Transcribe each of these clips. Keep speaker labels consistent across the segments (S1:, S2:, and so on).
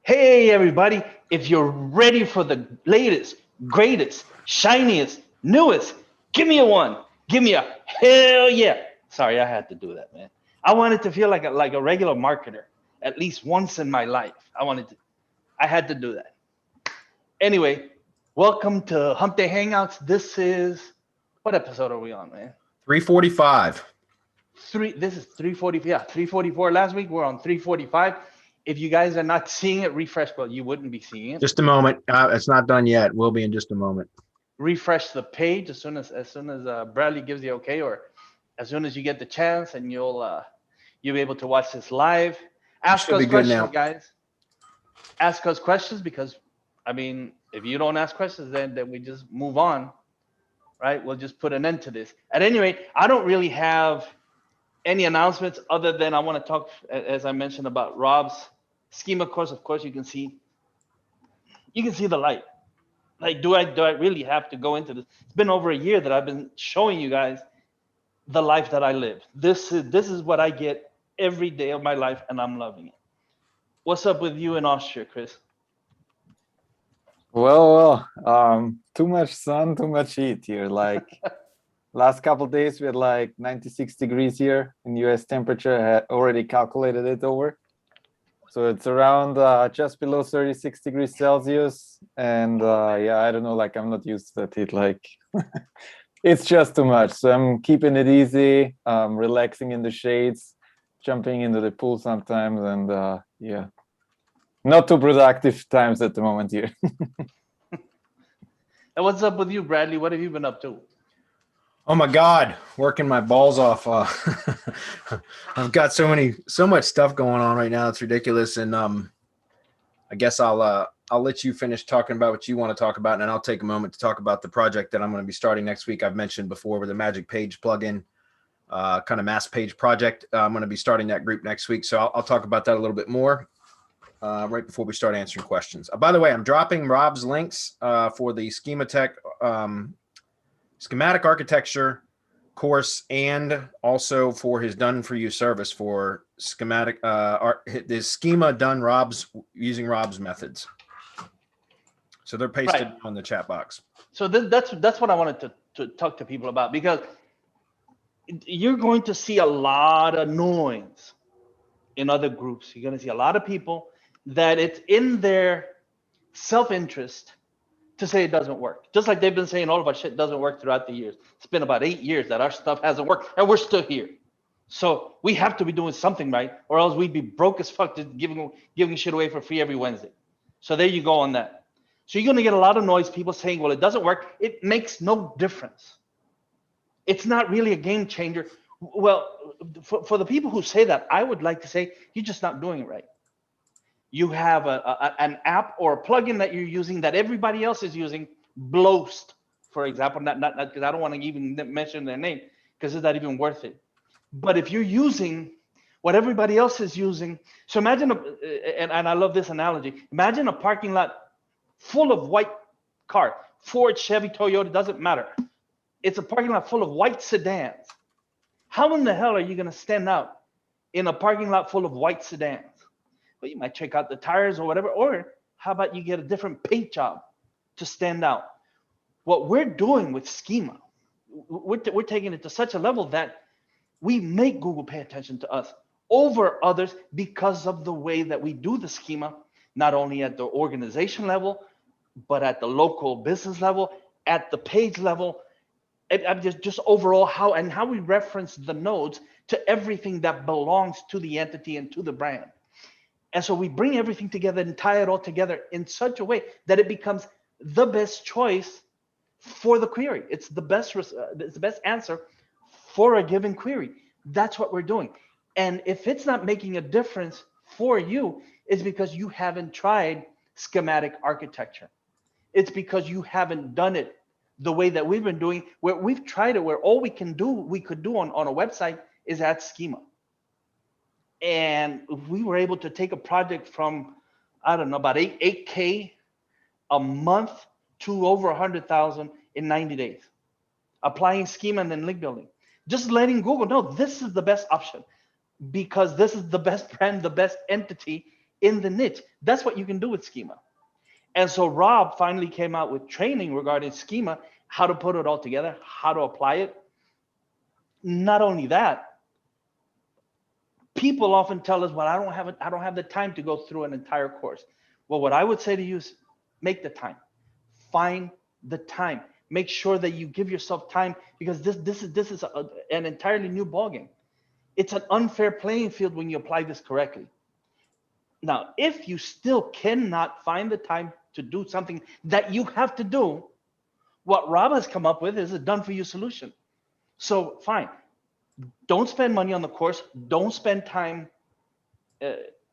S1: Hey everybody, if you're ready for the latest, greatest, shiniest, newest, give me a one. Give me a hell yeah. Sorry, I had to do that, man. I wanted to feel like a regular marketer at least once in my life. I had to do that. Anyway, welcome to Hump Day Hangouts. This is, what episode are we on, man?
S2: 345.
S1: This is 340. Yeah, 344. Last week we're on 345. If you guys are not seeing it, refresh, but you wouldn't be seeing it.
S2: Just a moment. It's not done yet. We'll be in just a moment.
S1: Refresh the page as soon as Bradley gives the okay, or as soon as you get the chance, and you'll be able to watch this live. Ask us questions, guys. Ask us questions, because I mean, if you don't ask questions, then we just move on, right? We'll just put an end to this. At any rate, I don't really have any announcements other than I want to talk, as I mentioned, about Rob's Schema course. Of course, you can see the light. Like, do I really have to go into this? It's been over a year that I've been showing you guys the life that I live. This is what I get every day of my life, and I'm loving it. What's up with you in Austria, Chris?
S3: Well, too much sun, too much heat here. Like last couple of days, we had like 96 degrees here in US temperature. I had already calculated it over. So it's around just below 36 degrees Celsius. And yeah, I don't know, like I'm not used to that heat. Like it's just too much. So I'm keeping it easy, relaxing in the shades, jumping into the pool sometimes. And yeah, not too productive times at the moment here.
S1: And what's up with you, Bradley? What have you been up to?
S2: Oh my God, working my balls off. I've got so much stuff going on right now. It's ridiculous. And I guess I'll let you finish talking about what you want to talk about, and then I'll take a moment to talk about the project that I'm going to be starting next week. I've mentioned before with the Magic Page plugin, kind of mass page project. I'm going to be starting that group next week. So I'll talk about that a little bit more right before we start answering questions. By the way, I'm dropping Rob's links for the schematic architecture course, and also for his done for you service for schematic the schema done using Rob's methods. So they're pasted on the chat box.
S1: So that's what I wanted to talk to people about, because you're going to see a lot of noise in other groups. You're going to see a lot of people that it's in their self-interest to say it doesn't work. Just like they've been saying all of our shit doesn't work throughout the years. It's been about 8 years that our stuff hasn't worked, and we're still here. So we have to be doing something right, or else we'd be broke as fuck, just giving shit away for free every Wednesday. So there you go on that. So you're gonna get a lot of noise, people saying, well, it doesn't work. It makes no difference. It's not really a game changer. Well, for the people who say that, I would like to say, you're just not doing it right. You have an app or a plugin that you're using that everybody else is using, Blowst, for example, not because I don't want to even mention their name, because it's not even worth it. But if you're using what everybody else is using, so imagine, and I love this analogy, imagine a parking lot full of white cars, Ford, Chevy, Toyota, doesn't matter. It's a parking lot full of white sedans. How in the hell are you going to stand out in a parking lot full of white sedans? Well, you might check out the tires or whatever, or how about you get a different paint job to stand out? What we're doing with Schema, we're taking it to such a level that we make Google pay attention to us over others because of the way that we do the Schema, not only at the organization level, but at the local business level, at the page level, and just overall how we reference the nodes to everything that belongs to the entity and to the brand. And so we bring everything together and tie it all together in such a way that it becomes the best choice for the query. It's the best answer for a given query. That's what we're doing. And if it's not making a difference for you, it's because you haven't tried schematic architecture. It's because you haven't done it the way that we've been doing, where we've tried it, where all we could do on a website is add schema. And we were able to take a project from, I don't know, about 8K a month to over 100,000 in 90 days, applying schema and then link building. Just letting Google know this is the best option, because this is the best brand, the best entity in the niche. That's what you can do with Schema. And so Rob finally came out with training regarding Schema, how to put it all together, how to apply it. Not only that, people often tell us, well, I don't have the time to go through an entire course. Well, what I would say to you is make the time. Find the time. Make sure that you give yourself time, because this is an entirely new ballgame. It's an unfair playing field when you apply this correctly. Now, if you still cannot find the time to do something that you have to do, what Rob has come up with is a done-for-you solution. So fine, don't spend money on the course. Don't spend time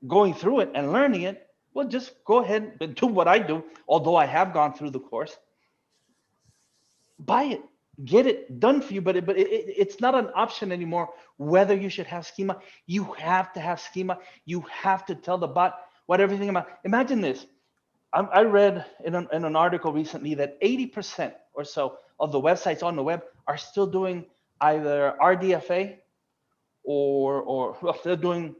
S1: going through it and learning it. Well, just go ahead and do what I do, although I have gone through the course. Buy it, get it done for you, but it's not an option anymore whether you should have Schema. You have to have Schema. You have to tell the bot what everything about. Imagine this. I read in an article recently that 80% or so of the websites on the web are still doing either RDFA or well, they're doing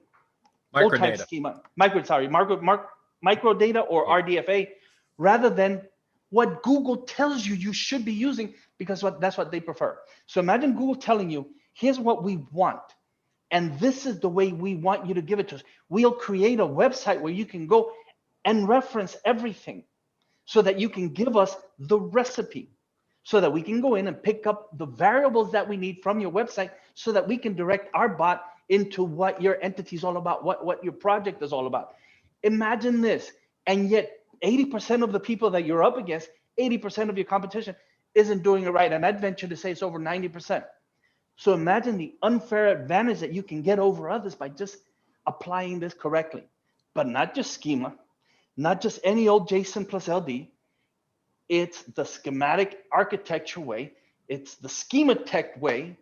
S1: old type schema, microdata or RDFA, rather than what Google tells you should be using, because that's what they prefer. So imagine Google telling you, here's what we want, and this is the way we want you to give it to us. We'll create a website where you can go and reference everything so that you can give us the recipe, so that we can go in and pick up the variables that we need from your website so that we can direct our bot into what your entity is all about, what your project is all about. Imagine this. And yet 80% of the people that you're up against, 80% of your competition isn't doing it right. And I'd venture to say it's over 90%. So imagine the unfair advantage that you can get over others by just applying this correctly. But not just Schema, not just any old JSON plus LD. It's the schematic architecture way. It's the schema tech way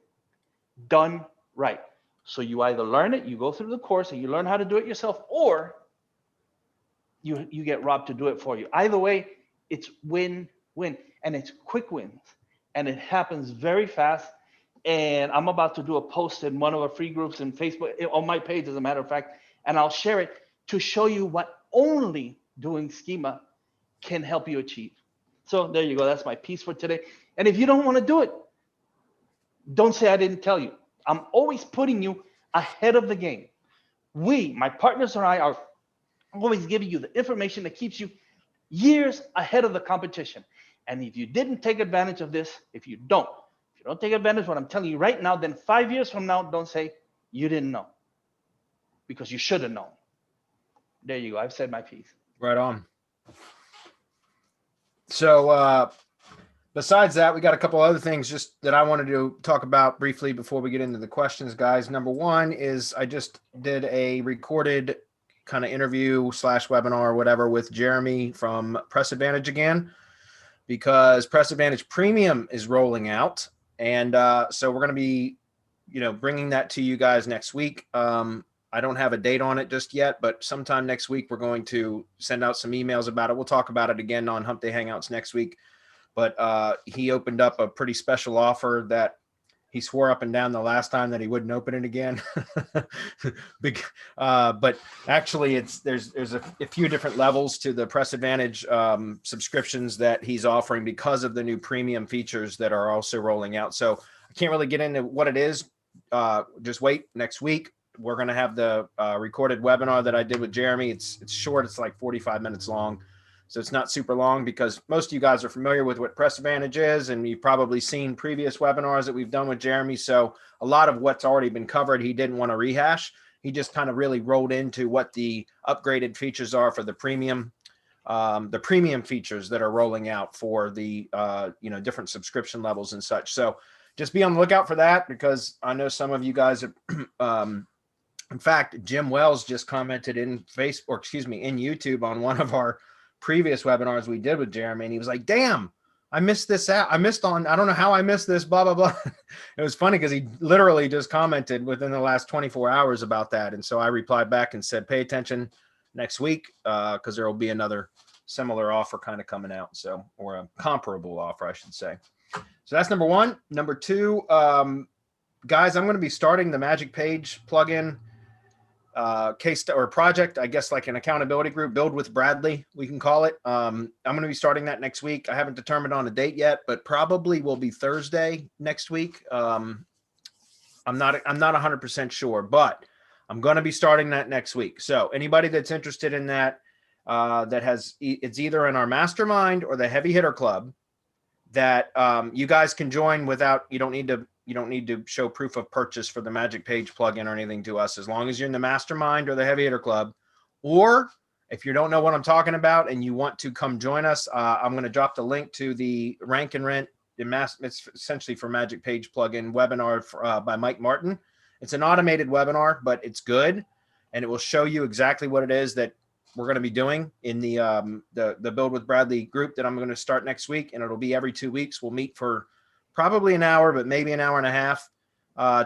S1: done right. So you either learn it, you go through the course and you learn how to do it yourself, or you get Rob to do it for you. Either way, it's win-win, and it's quick wins, and it happens very fast. And I'm about to do a post in one of our free groups in Facebook, on my page, as a matter of fact, and I'll share it to show you what only doing Schema can help you achieve. So there you go. That's my piece for today. And if you don't want to do it, don't say I didn't tell you. I'm always putting you ahead of the game. My partners and I are always giving you the information that keeps you years ahead of the competition. And if you didn't take advantage of this, if you don't take advantage of what I'm telling you right now, then 5 years from now, don't say you didn't know, because you should have known. There you go. I've said my piece.
S2: Right on. So besides that, we got a couple other things just that I wanted to talk about briefly before we get into the questions, guys. Number one is I just did a recorded kind of interview / webinar or whatever with Jeremy from Press Advantage again, because Press Advantage Premium is rolling out. And so we're going to be, bringing that to you guys next week. I don't have a date on it just yet, but sometime next week, we're going to send out some emails about it. We'll talk about it again on Hump Day Hangouts next week. But he opened up a pretty special offer that he swore up and down the last time that he wouldn't open it again. But actually, there's a few different levels to the Press Advantage subscriptions that he's offering because of the new premium features that are also rolling out. So I can't really get into what it is. Just wait next week. We're going to have the recorded webinar that I did with Jeremy. It's short. It's like 45 minutes long. So it's not super long, because most of you guys are familiar with what Press Advantage is, and you've probably seen previous webinars that we've done with Jeremy. So a lot of what's already been covered, he didn't want to rehash. He just kind of really rolled into what the upgraded features are for the premium features that are rolling out for the different subscription levels and such. So just be on the lookout for that, because I know some of you guys have in fact, Jim Wells just commented in YouTube on one of our previous webinars we did with Jeremy, and he was like, damn, I missed this out. I don't know how I missed this, blah, blah, blah. It was funny because he literally just commented within the last 24 hours about that. And so I replied back and said, pay attention next week, because there will be another similar offer kind of coming out. So, or a comparable offer, I should say. So that's number one. Number two, guys, I'm going to be starting the Magic Page plugin case or project, I guess, like an accountability group, Build with Bradley, we can call it. I'm going to be starting that next week. I haven't determined on a date yet, but probably will be Thursday next week. I'm not 100% sure, but I'm going to be starting that next week. So anybody that's interested in that, it's either in our mastermind or the heavy hitter club that you guys can join without, you don't need to show proof of purchase for the Magic Page plugin or anything to us, as long as you're in the mastermind or the heavy hitter club. Or if you don't know what I'm talking about and you want to come join us, I'm going to drop the link to the Rank and Rent. It's essentially for Magic Page plugin webinar by Mike Martin. It's an automated webinar, but it's good, and it will show you exactly what it is that we're going to be doing in the Build with Bradley group that I'm going to start next week, and it'll be every 2 weeks. We'll meet for probably an hour, but maybe an hour and a half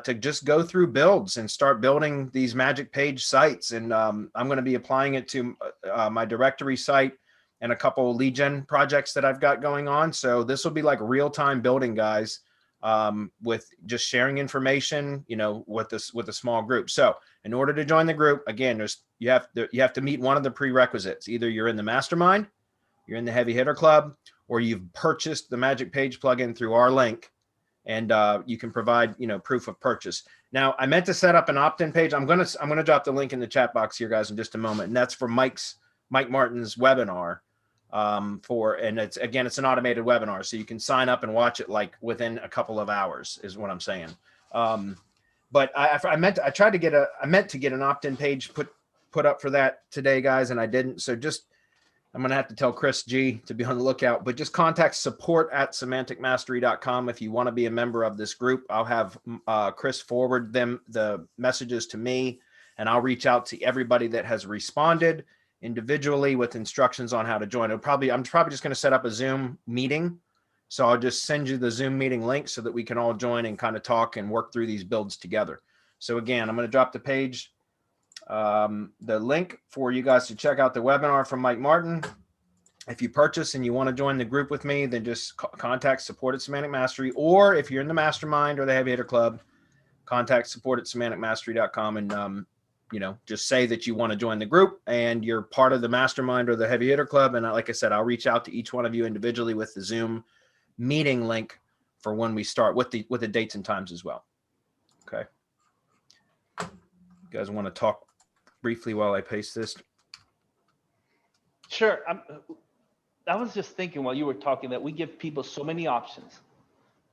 S2: to just go through builds and start building these Magic Page sites. And I'm going to be applying it to my directory site and a couple lead gen projects that I've got going on. So this will be like real-time building, guys, with just sharing information, with a small group. So in order to join the group, again, you have to meet one of the prerequisites. Either you're in the mastermind, you're in the heavy hitter club, or you've purchased the Magic Page plugin through our link, and you can provide, proof of purchase. Now, I meant to set up an opt-in page. I'm gonna drop the link in the chat box here, guys, in just a moment, and that's for Mike Martin's webinar. And it's an automated webinar, so you can sign up and watch it like within a couple of hours, is what I'm saying. But I meant to get an opt-in page put up for that today, guys, and I didn't. So I'm going to have to tell Chris G to be on the lookout, but just contact support@semanticmastery.com if you want to be a member of this group. I'll have Chris forward the messages to me, and I'll reach out to everybody that has responded individually with instructions on how to join. I'm probably just going to set up a Zoom meeting. So I'll just send you the Zoom meeting link so that we can all join and kind of talk and work through these builds together. So again, I'm going to drop the page, the link for you guys to check out the webinar from Mike Martin. If you purchase and you want to join the group with me, then just contact support@semanticmastery, or if you're in the mastermind or the heavy hitter club, contact support@semanticmastery.com and just say that you want to join the group and you're part of the mastermind or the heavy hitter club. And like I said, I'll reach out to each one of you individually with the Zoom meeting link for when we start, with the dates and times as well. Okay. You guys want to talk briefly while I paste this?
S1: Sure. I was just thinking while you were talking that we give people so many options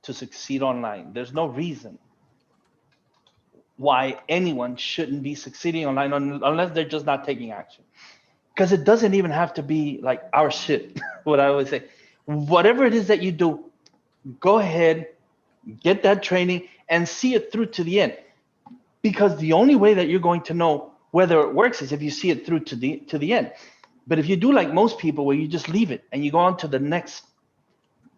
S1: to succeed online. There's no reason why anyone shouldn't be succeeding online unless they're just not taking action. Because it doesn't even have to be like our shit, what I always say. Whatever it is that you do, go ahead, get that training and see it through to the end. Because the only way that you're going to know whether it works is if you see it through to the end. But if you do like most people where you just leave it and you go on to the next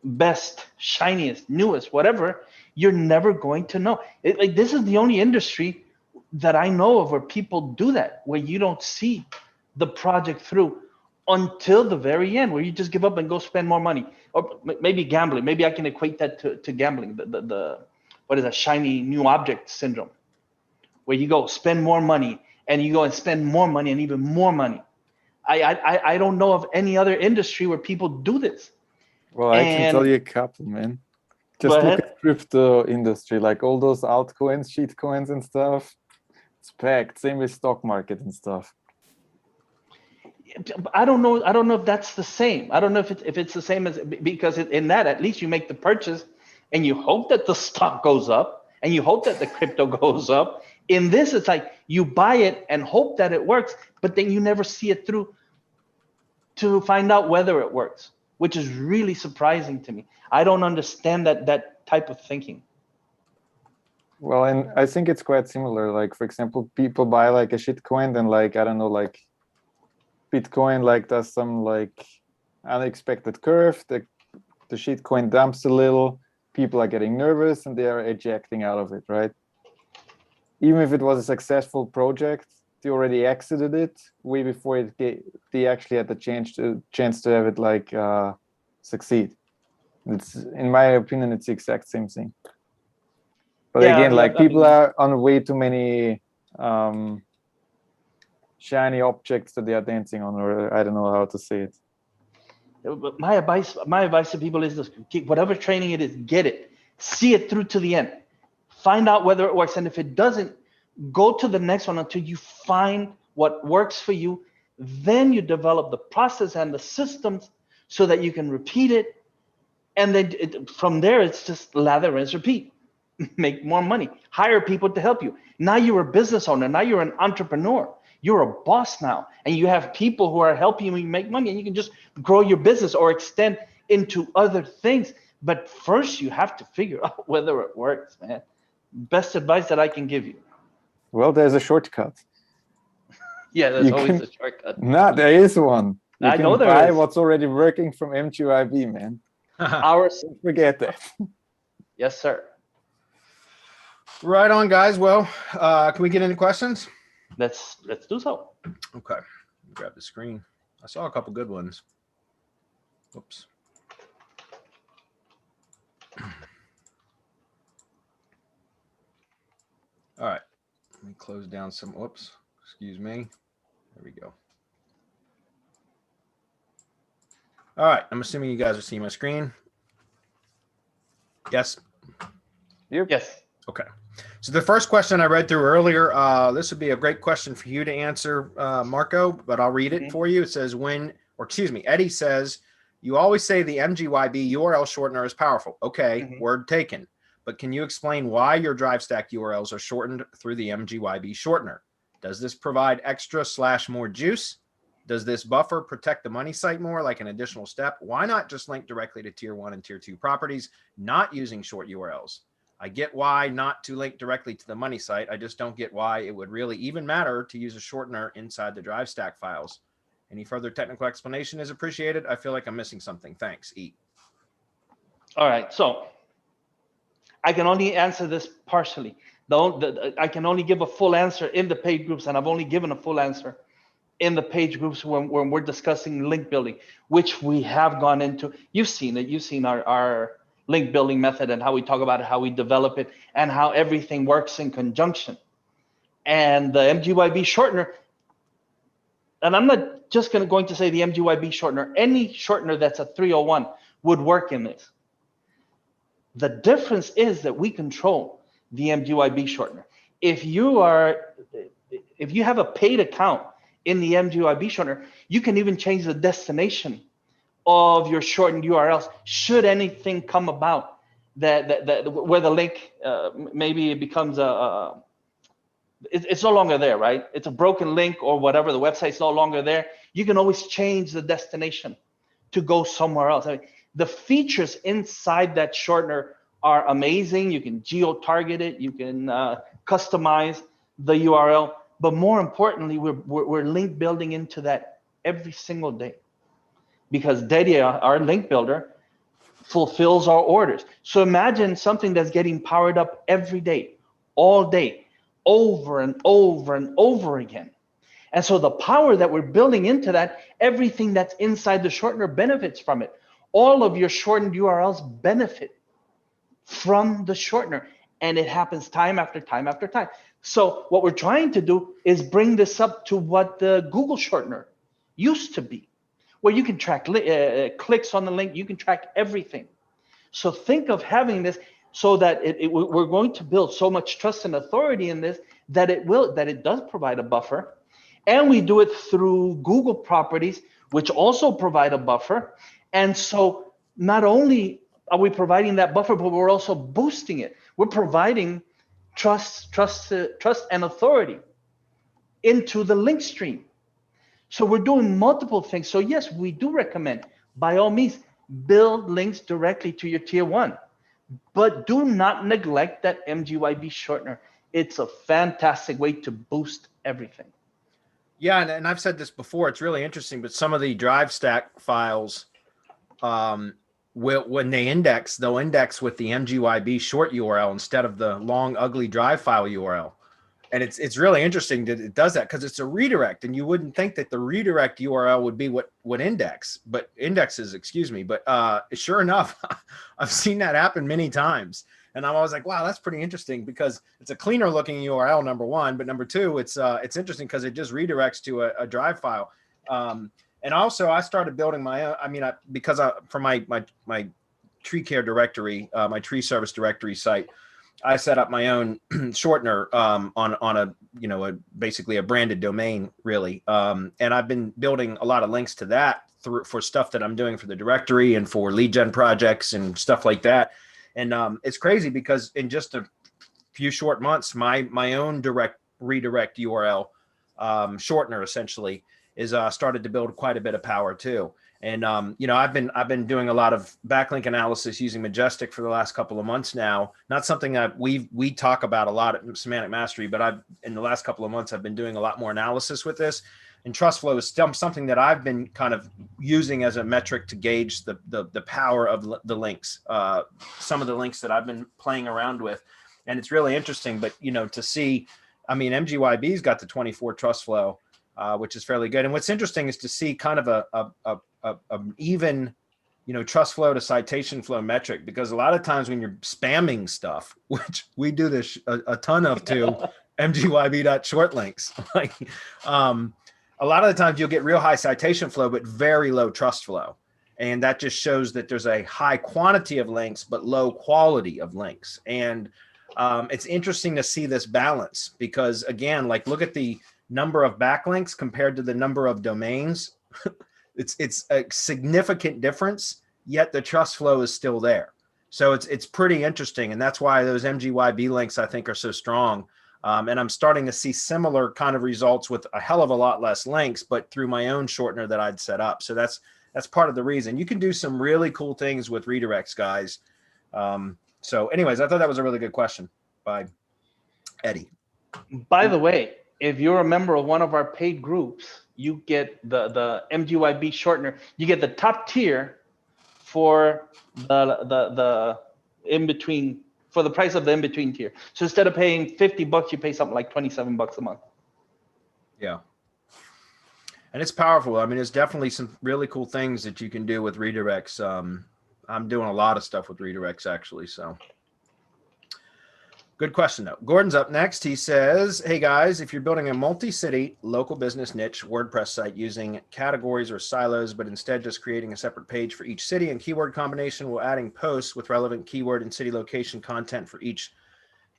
S1: best, shiniest, newest, whatever, you're never going to know. This is the only industry that I know of where people do that, where you don't see the project through until the very end, where you just give up and go spend more money. Or maybe gambling. Maybe I can equate that to gambling, the what is that, shiny new object syndrome, where you go spend more money and you go and spend more money and even more money. I don't know of any other industry where people do this.
S3: Well, I can tell you a couple, man. Just look at crypto industry, like all those altcoins, shit coins and stuff. It's packed. Same with stock market and stuff.
S1: I don't know if that's the same. I don't know if it's the same as, because in that, at least you make the purchase and you hope that the stock goes up and you hope that the crypto goes up. In this, it's like you buy it and hope that it works, but then you never see it through to find out whether it works, which is really surprising to me. I don't understand that type of thinking.
S3: Well, and I think it's quite similar. Like, for example, people buy like a shit coin, then like, I don't know, like Bitcoin like does some like unexpected curve, the shit coin dumps a little, people are getting nervous and they are ejecting out of it, right? Even if it was a successful project, they already exited it way before they actually had the chance to have it like succeed. It's, in my opinion, it's the exact same thing. But yeah, again, like people are on way too many shiny objects that they are dancing on, or I don't know how to say it.
S1: But my advice to people is this: whatever training it is, get it, see it through to the end, find out whether it works, and if it doesn't, go to the next one until you find what works for you. Then you develop the process and the systems so that you can repeat it, and then from there it's just lather, rinse, repeat. Make more money, hire people to help you. Now you're a business owner, now you're an entrepreneur, you're a boss now, and you have people who are helping you make money, and you can just grow your business or extend into other things. But first you have to figure out whether it works, man. Best advice that I can give you.
S3: Well, there's a shortcut.
S1: Yeah, there's always a shortcut.
S3: No, there is one. You
S1: I know
S3: can
S1: there
S3: buy
S1: is.
S3: what's already working from MGYB, man.
S1: Ours.
S3: Don't forget that.
S1: Yes, sir.
S2: Right on, guys. Well, can we get any questions?
S1: Let's do so.
S2: Okay. Grab the screen. I saw a couple good ones. Whoops. All right. Let me close down some. Whoops. Excuse me. There we go. All right. I'm assuming you guys are seeing my screen. Yes.
S3: Yep.
S1: Yes.
S2: Okay. So the first question I read through earlier, this would be a great question for you to answer, Marco, but I'll read it for you. It says Eddie says, you always say the MGYB URL shortener is powerful. Okay, word taken. But can you explain why your drive stack URLs are shortened through the MGYB shortener? Does this provide extra / more juice? Does this buffer protect the money site more, like an additional step? Why not just link directly to tier 1 and tier 2 properties, not using short URLs? I get why not to link directly to the money site. I just don't get why it would really even matter to use a shortener inside the drive stack files. Any further technical explanation is appreciated. I feel like I'm missing something. Thanks. E.
S1: All right. So I can only answer this partially. I can only give a full answer in the paid groups, and I've only given a full answer in the page groups when we're discussing link building, which we have gone into. You've seen it. You've seen our link building method and how we talk about it, how we develop it, and how everything works in conjunction. And the MGYB shortener, and I'm not just going to say the MGYB shortener, any shortener that's a 301 would work in this. The difference is that we control the MGYB shortener. If you have a paid account in the MGYB shortener, you can even change the destination of your shortened URLs should anything come about that where the link maybe it becomes it's no longer there, right? It's a broken link or whatever, the website's no longer there. You can always change the destination to go somewhere else. I mean, the features inside that shortener are amazing. You can geo-target it, you can customize the URL, but more importantly, we're link building into that every single day, because Dedia, our link builder, fulfills our orders. So imagine something that's getting powered up every day, all day, over and over and over again. And so the power that we're building into that, everything that's inside the shortener benefits from it. All of your shortened URLs benefit from the shortener, and it happens time after time after time. So what we're trying to do is bring this up to what the Google shortener used to be, where you can track clicks on the link, you can track everything. So think of having this so that we're going to build so much trust and authority in this that it does provide a buffer. And we do it through Google properties, which also provide a buffer. And so not only are we providing that buffer, but we're also boosting it. We're providing trust and authority into the link stream. So we're doing multiple things. So yes, we do recommend, by all means, build links directly to your tier 1, but do not neglect that MGYB shortener. It's a fantastic way to boost everything.
S2: Yeah, and I've said this before, it's really interesting, but some of the drive stack files, when they index, they'll index with the MGYB short URL instead of the long, ugly drive file URL. And it's really interesting that it does that, because it's a redirect, and you wouldn't think that the redirect URL would be what indexes, excuse me. But sure enough, I've seen that happen many times. And I'm always like, wow, that's pretty interesting because it's a cleaner looking URL, number one, but number two, it's interesting because it just redirects to a drive file. And also I started building my own, for my tree care directory, my tree service directory site, I set up my own shortener on a basically a branded domain, really. And I've been building a lot of links to that for stuff that I'm doing for the directory and for lead gen projects and stuff like that. And it's crazy because in just a few short months, my own redirect URL shortener essentially is started to build quite a bit of power too. And I've been doing a lot of backlink analysis using Majestic for the last couple of months now. Not something that we talk about a lot at Semantic Mastery, but in the last couple of months I've been doing a lot more analysis with this. And TrustFlow is still something that I've been kind of using as a metric to gauge the power of the links. Some of the links that I've been playing around with, and it's really interesting. But to see, MGYB's got the 24 TrustFlow, which is fairly good. And what's interesting is to see kind of a even TrustFlow to citation flow metric, because a lot of times when you're spamming stuff, which we do this a ton of to MGYB.shortlinks, like a lot of the times you'll get real high citation flow, but very low trust flow. And that just shows that there's a high quantity of links, but low quality of links. And it's interesting to see this balance because, again, like look at the number of backlinks compared to the number of domains. It's a significant difference, yet the trust flow is still there. So it's pretty interesting. And that's why those MGYB links, I think, are so strong. And I'm starting to see similar kind of results with a hell of a lot less links, but through my own shortener that I'd set up. So that's part of the reason. You can do some really cool things with redirects, guys. So anyways, I thought that was a really good question by Eddie.
S1: By the way, if you're a member of one of our paid groups, you get the MGYB shortener. You get the top tier for the in between, for the price of the in between tier. So instead of paying $50, you pay something like $27 a month.
S2: Yeah. And it's powerful. There's definitely some really cool things that you can do with redirects. I'm doing a lot of stuff with redirects actually. So good question though. Gordon's up next. He says, hey guys, if you're building a multi-city local business niche WordPress site using categories or silos, but instead just creating a separate page for each city and keyword combination while adding posts with relevant keyword and city location content for each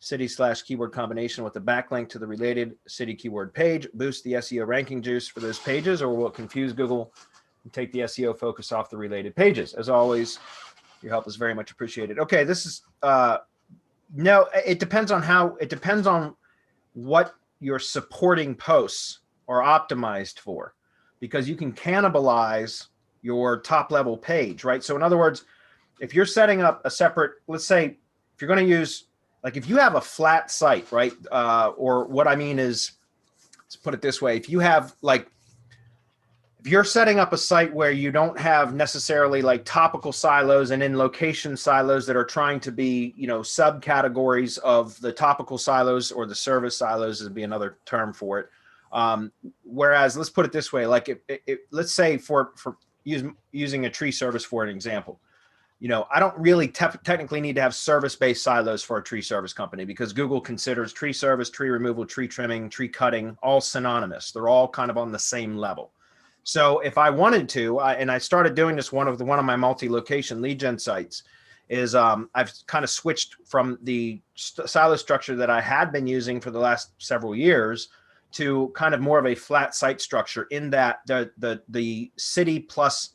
S2: city/keyword combination with a backlink to the related city keyword page, boost the SEO ranking juice for those pages, or will it confuse Google and take the SEO focus off the related pages? As always, your help is very much appreciated. Okay, this is no, it depends on what your supporting posts are optimized for, because you can cannibalize your top level page, right? So in other words, if you're setting up a separate, let's say if you're going to use, like if you have a flat site, right? Or what I mean is, let's put it this way. If you have if you're setting up a site where you don't have necessarily like topical silos and in location silos that are trying to be, subcategories of the topical silos, or the service silos would be another term for it. Whereas let's put it this way, like let's say for using a tree service for an example, I don't really technically need to have service-based silos for a tree service company, because Google considers tree service, tree removal, tree trimming, tree cutting, all synonymous. They're all kind of on the same level. So if I wanted to, and I started doing this one of my multi-location lead gen sites, is I've kind of switched from the silo structure that I had been using for the last several years to kind of more of a flat site structure, in that the city plus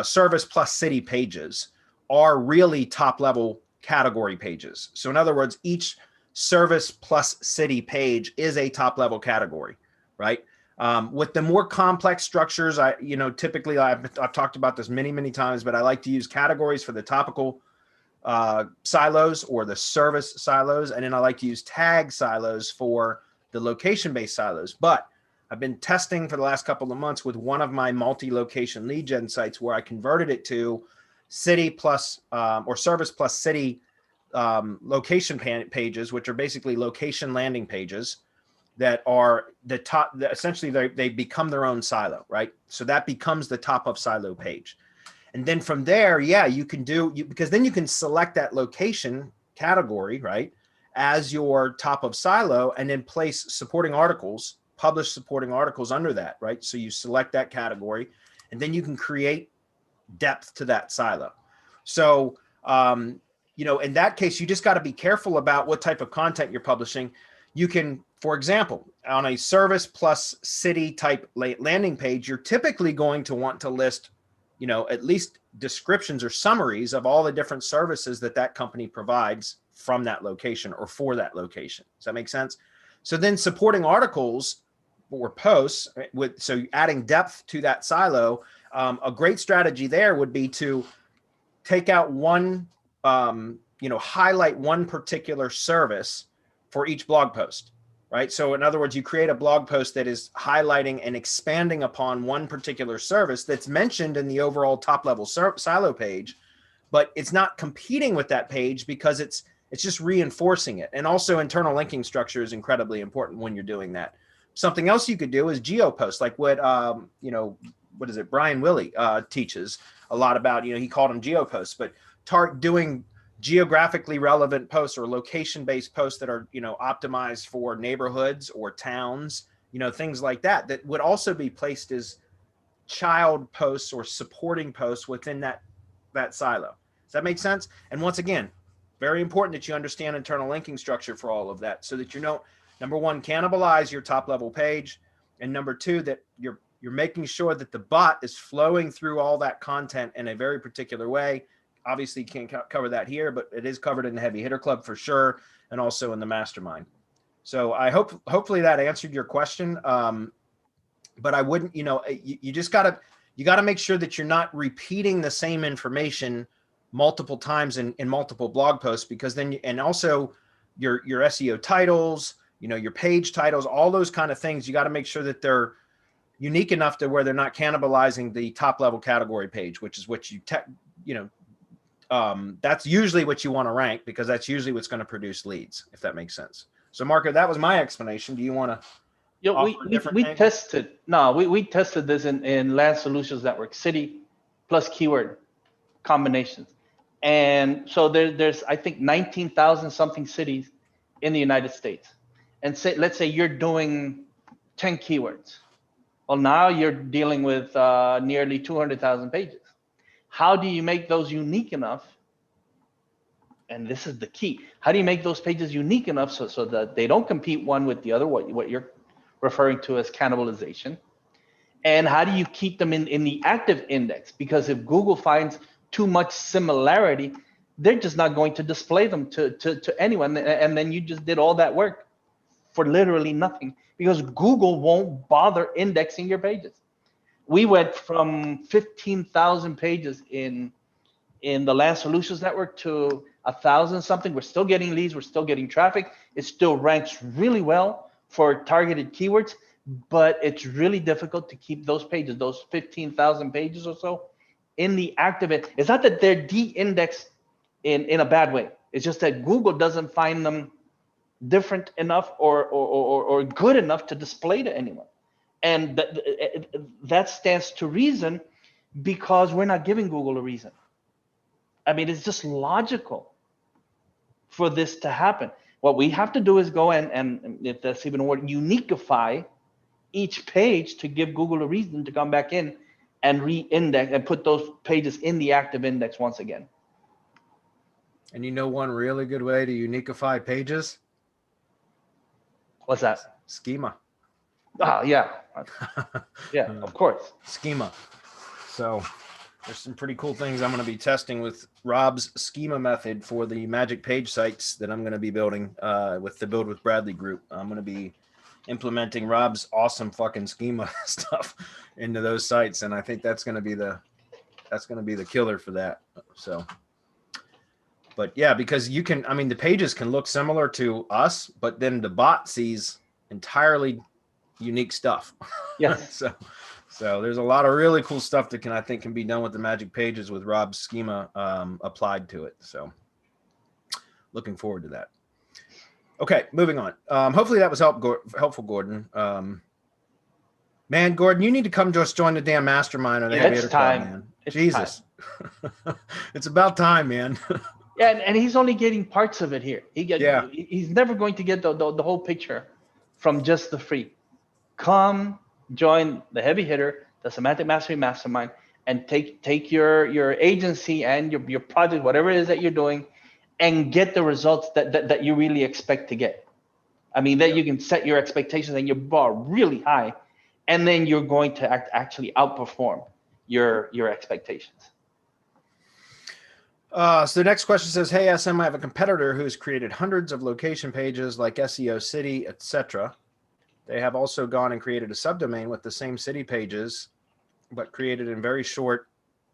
S2: service plus city pages are really top level category pages. So in other words, each service plus city page is a top level category, right? With the more complex structures, typically I've talked about this many times, but I like to use categories for the topical silos or the service silos. And then I like to use tag silos for the location-based silos. But I've been testing for the last couple of months with one of my multi-location lead gen sites where I converted it to city plus or service plus city location pages, which are basically location landing pages that are the top. Essentially, they become their own silo, right? So that becomes the top of silo page. And then from there, yeah, you can because then you can select that location category, right, as your top of silo, and then place supporting articles, publish supporting articles under that, right? So you select that category, and then you can create depth to that silo. So, you know, in that case, you just got to be careful about what type of content you're publishing. You can, for example, on a service plus city type landing page, you're typically going to want to list, you know, at least descriptions or summaries of all the different services that that company provides from that location or for that location. Does that make sense? So then supporting articles or posts with, so adding depth to that silo, a great strategy there would be to take out one, you know, highlight one particular service for each blog post, right? So in other words, you create a blog post that is highlighting and expanding upon one particular service that's mentioned in the overall top level silo page, but it's not competing with that page because it's just reinforcing it. And also internal linking structure is incredibly important when you're doing that. Something else you could do is geo post, like what, you know, what is it? Brian Willey teaches a lot about, you know, he called them geo posts, but doing geographically relevant posts or location-based posts that are, you know, optimized for neighborhoods or towns, you know, things like that, that would also be placed as child posts or supporting posts within that silo. Does that make sense? And once again, very important that you understand internal linking structure for all of that, so that you don't, number one, cannibalize your top level page, and number two, that you're making sure that the bot is flowing through all that content in a very particular way. Obviously, you can't cover that here, but it is covered in the Heavy Hitter Club for sure, and also in the Mastermind. So I hopefully that answered your question. But I wouldn't, you know, you just gotta make sure that you're not repeating the same information multiple times in multiple blog posts, because then, and also your SEO titles, you know, your page titles, all those kind of things, you got to make sure that they're unique enough to where they're not cannibalizing the top level category page, which is what you know, that's usually what you want to rank, because that's usually what's going to produce leads, if that makes sense. So Marco, that was my explanation. Do you want to?
S1: Yeah, we tested. No, we tested this in Land Solutions Network, city plus keyword combinations, and so there's I think 19,000 something cities in the United States, and let's say you're doing 10 keywords. Well, now you're dealing with nearly 200,000 pages. How do you make those unique enough? And this is the key. How do you make those pages unique enough so that they don't compete one with the other, what you're referring to as cannibalization? And how do you keep them in the active index? Because if Google finds too much similarity, they're just not going to display them to anyone. And then you just did all that work for literally nothing, because Google won't bother indexing your pages. We went from 15,000 pages in the Land Solutions Network to 1,000 something. We're still getting leads. We're still getting traffic. It still ranks really well for targeted keywords, but it's really difficult to keep those pages, those 15,000 pages or so, in the active. It's not that they're de-indexed in a bad way. It's just that Google doesn't find them different enough or good enough to display to anyone. And that stands to reason, because we're not giving Google a reason. I mean, it's just logical for this to happen. What we have to do is go and if that's even a word, uniqueify each page to give Google a reason to come back in and re-index and put those pages in the active index once again.
S2: And you know one really good way to uniqueify pages?
S1: What's that?
S2: Schema.
S1: Oh, yeah. Yeah, of course.
S2: Schema. So there's some pretty cool things I'm going to be testing with Rob's schema method for the magic page sites that I'm going to be building with the Build with Bradley group. I'm going to be implementing Rob's awesome fucking schema stuff into those sites, and I think that's going to be the killer for that. So, but yeah, because you can, I mean, the pages can look similar to us, but then the bot sees entirely unique stuff.
S1: Yes.
S2: So there's a lot of really cool stuff that I think can be done with the magic pages with Rob's schema applied to it. So looking forward to that. Okay, moving on. Hopefully that was helpful, Gordon. Man, Gordon, you need to come just join the damn mastermind.
S1: It's time, man.
S2: Jesus. It's about time, man.
S1: Yeah, and he's only getting parts of it here.
S2: Yeah.
S1: He's never going to get the whole picture from just the free. Come join the heavy hitter, the Semantic Mastery Mastermind, and take your agency and your project, whatever it is that you're doing, and get the results that you really expect to get. I mean, that you can set your expectations and your bar really high, and then you're going to actually outperform your expectations.
S2: So the next question says, hey, SM, I have a competitor who's created hundreds of location pages like SEO City, etc. They have also gone and created a subdomain with the same city pages, but created in very short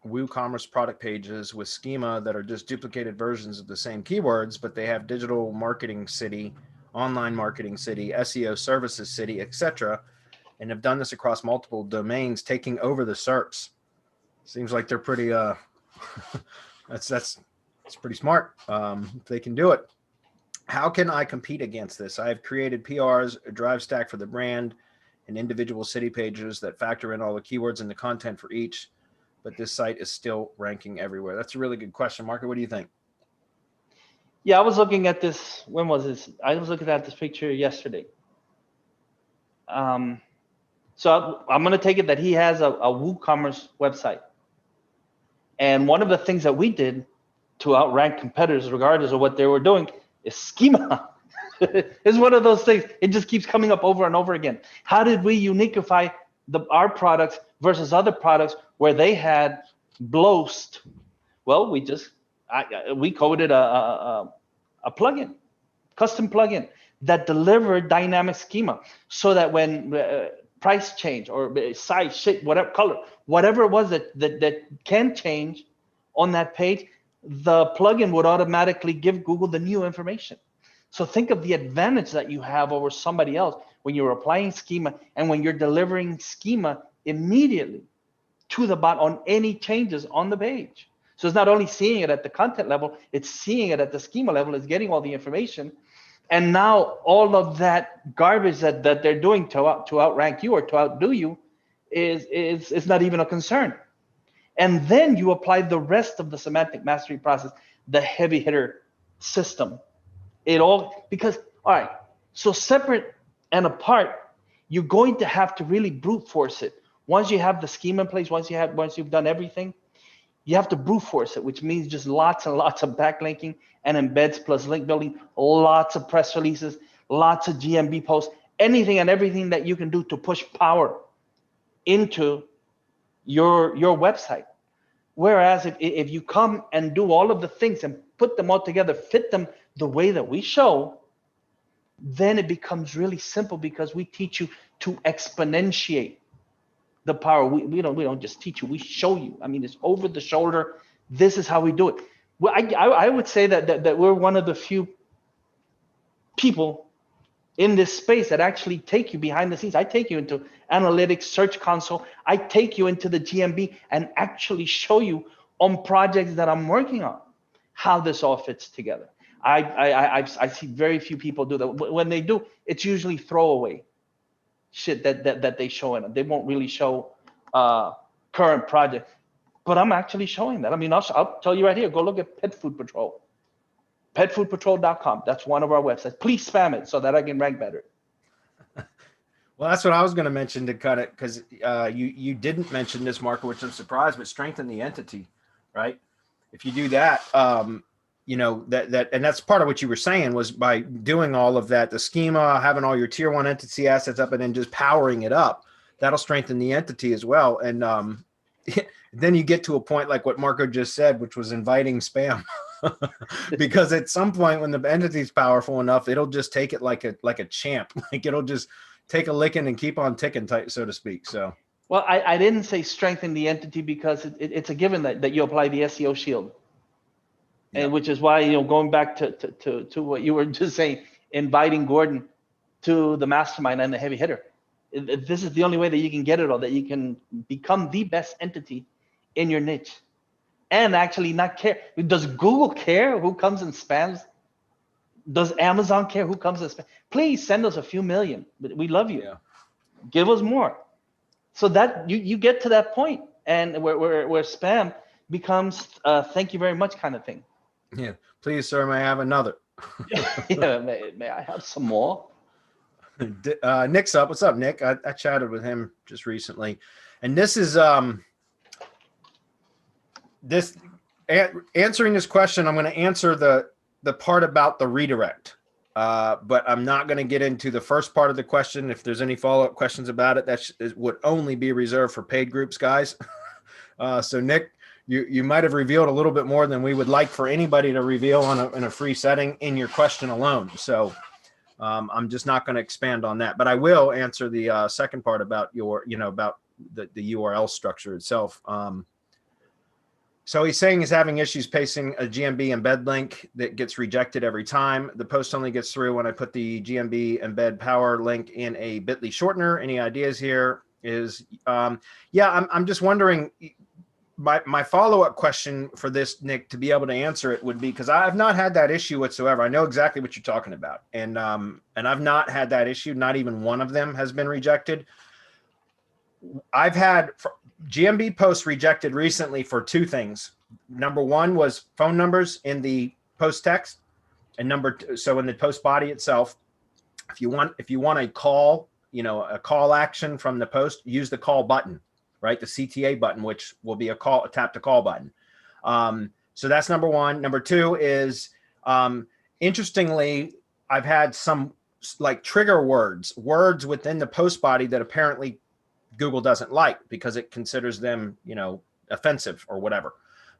S2: WooCommerce product pages with schema that are just duplicated versions of the same keywords, but they have digital marketing city, online marketing city, SEO services city, etc., and have done this across multiple domains, taking over the SERPs. Seems like they're pretty that's pretty smart. If they can do it. How can I compete against this? I have created PRs, a drive stack for the brand, and individual city pages that factor in all the keywords and the content for each, but this site is still ranking everywhere. That's a really good question, Marco. What do you think?
S1: Yeah, I was looking at this. When was this? I was looking at this picture yesterday. So I'm going to take it that he has a WooCommerce website. And one of the things that we did to outrank competitors, regardless of what they were doing, is schema. It's one of those things. It just keeps coming up over and over again. How did we uniquify our products versus other products where they had bloast? Well, we coded a plugin, custom plugin that delivered dynamic schema, so that when price change or size, shape, whatever color, whatever it was that can change on that page, the plugin would automatically give Google the new information. So think of the advantage that you have over somebody else when you're applying schema and when you're delivering schema immediately to the bot on any changes on the page. So it's not only seeing it at the content level, it's seeing it at the schema level, it's getting all the information. And now all of that garbage that they're doing to outrank you or to outdo you is not even a concern. And then you apply the rest of the semantic mastery process, the heavy hitter system. Because, all right, so separate and apart, you're going to have to really brute force it. Once you have the schema in place, once you've done everything, you have to brute force it, which means just lots and lots of backlinking and embeds plus link building, lots of press releases, lots of GMB posts, anything and everything that you can do to push power into your website. Whereas if you come and do all of the things and put them all together, fit them the way that we show, then it becomes really simple, because we teach you to exponentiate the power. We don't just teach you, we show you. I mean, it's over the shoulder. This is how we do it. Well, I would say that we're one of the few people in this space that actually take you behind the scenes. I take you into analytics, search console. I take you into the GMB and actually show you on projects that I'm working on how this all fits together. I see very few people do that. When they do, it's usually throwaway shit that they show in it. They won't really show current project, but I'm actually showing that. I mean, I'll tell you right here, go look at Pet Food Patrol. petfoodpatrol.com. That's one of our websites. Please spam it so that I can rank better.
S2: Well, that's what I was going to mention to cut it, because you didn't mention this, Marco, which I'm surprised, but strengthen the entity, right? If you do that, you know, and that's part of what you were saying, was by doing all of that, the schema, having all your tier 1 entity assets up, and then just powering it up, that'll strengthen the entity as well. And then you get to a point like what Marco just said, which was inviting spam. Because at some point when the entity's powerful enough, it'll just take it like a champ. Like it'll just take a licking and keep on ticking, so to speak. So,
S1: well, I didn't say strengthen the entity, because it's a given that you apply the SEO Shield, and which is why, you know, going back to what you were just saying, inviting Gordon to the mastermind and the heavy hitter. This is the only way that you can get it all, that you can become the best entity in your niche. And actually not care. Does Google care who comes and spams? Does Amazon care who comes and spams? Please send us a few million. We love you.
S2: Yeah.
S1: Give us more. So that you get to that point, and where spam becomes thank you very much kind of thing.
S2: Yeah. Please, sir, may I have another?
S1: Yeah, may I have some more?
S2: Nick's up. What's up, Nick? I chatted with him just recently, and this is answering this question. I'm going to answer the part about the redirect, but I'm not going to get into the first part of the question. If there's any follow-up questions about it, it would only be reserved for paid groups, guys. So Nick, you might have revealed a little bit more than we would like for anybody to reveal in a free setting in your question alone. So I'm just not going to expand on that, but I will answer the second part about about the URL structure itself. So he's saying he's having issues pasting a GMB embed link that gets rejected every time. The post only gets through when I put the GMB embed power link in a bit.ly shortener. Any ideas here? Yeah, I'm just wondering. My follow-up question for this, Nick, to be able to answer it would be, because I've not had that issue whatsoever. I know exactly what you're talking about. And I've not had that issue. Not even one of them has been rejected. I've had GMB posts rejected recently for two things. Number one was phone numbers in the post text. And number two, so in the post body itself, if you want a call, a call action from the post, use the call button. Right, the CTA button, which will be a tap to call button. So that's number one. Number two is, interestingly, I've had some like trigger words within the post body that apparently Google doesn't like because it considers them, offensive or whatever.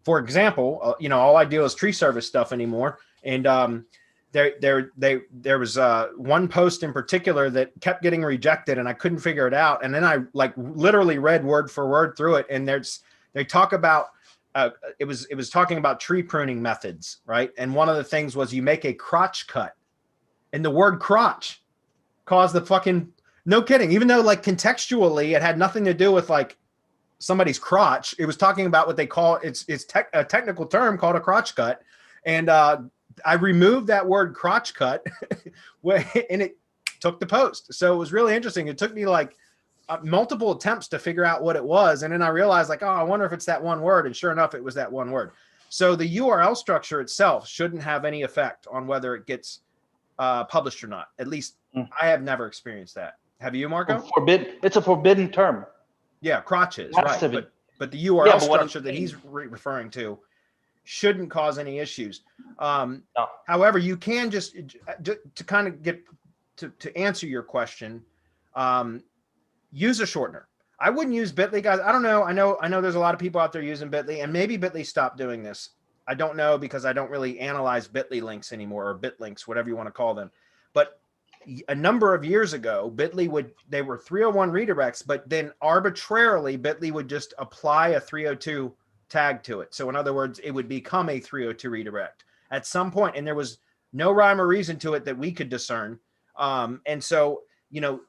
S2: For example, all I do is tree service stuff anymore, and there was one post in particular that kept getting rejected and I couldn't figure it out. And then I literally read word for word through it. And they talk about, it was talking about tree pruning methods, right? And one of the things was you make a crotch cut, and the word crotch caused the fucking, no kidding. Even though contextually it had nothing to do with somebody's crotch. It was talking about what they call, it's a technical term called a crotch cut. And, I removed that word crotch cut and it took the post. So it was really interesting. It took me multiple attempts to figure out what it was. And then I realized oh, I wonder if it's that one word. And sure enough, it was that one word. So the URL structure itself shouldn't have any effect on whether it gets published or not. At least I have never experienced that. Have you, Marco?
S1: It's a forbidden term.
S2: Yeah, crotches, right. But the URL structure that he's referring to shouldn't cause any issues.
S1: No.
S2: However, you can just to kind of get to answer your question, use a shortener. I wouldn't use bit.ly, guys. I don't know. I know there's a lot of people out there using bit.ly, and maybe bit.ly stopped doing this. I don't know, because I don't really analyze bit.ly links anymore, or bit links, whatever you want to call them. But a number of years ago, bit.ly they were 301 redirects, but then arbitrarily bit.ly would just apply a 302 tag to it. So in other words, it would become a 302 redirect at some point, and there was no rhyme or reason to it that we could discern. And so,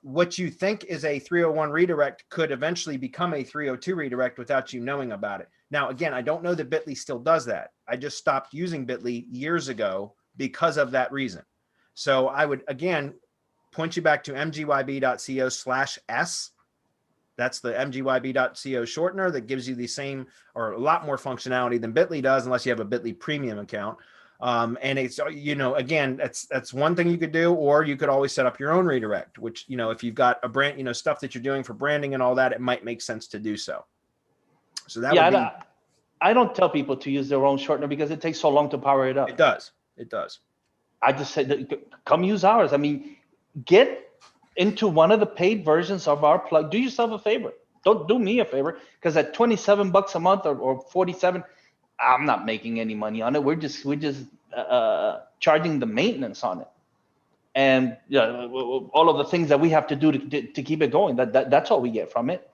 S2: what you think is a 301 redirect could eventually become a 302 redirect without you knowing about it. Now, again, I don't know that bit.ly still does that. I just stopped using bit.ly years ago because of that reason. So I would, again, point you back to mgyb.co/s. That's the mgyb.co shortener that gives you the same or a lot more functionality than bit.ly does, unless you have a bit.ly premium account. And it's, again, that's one thing you could do, or you could always set up your own redirect, which, if you've got a brand, stuff that you're doing for branding and all that, it might make sense to do so. So that would be,
S1: I don't tell people to use their own shortener because it takes so long to power it up.
S2: It does.
S1: I just said, come use ours. I mean, get into one of the paid versions of our plug. Do yourself a favor. Don't do me a favor, because at $27 a month or 47, I'm not making any money on it. We're just charging the maintenance on it, and all of the things that we have to do to keep it going. That's all we get from it.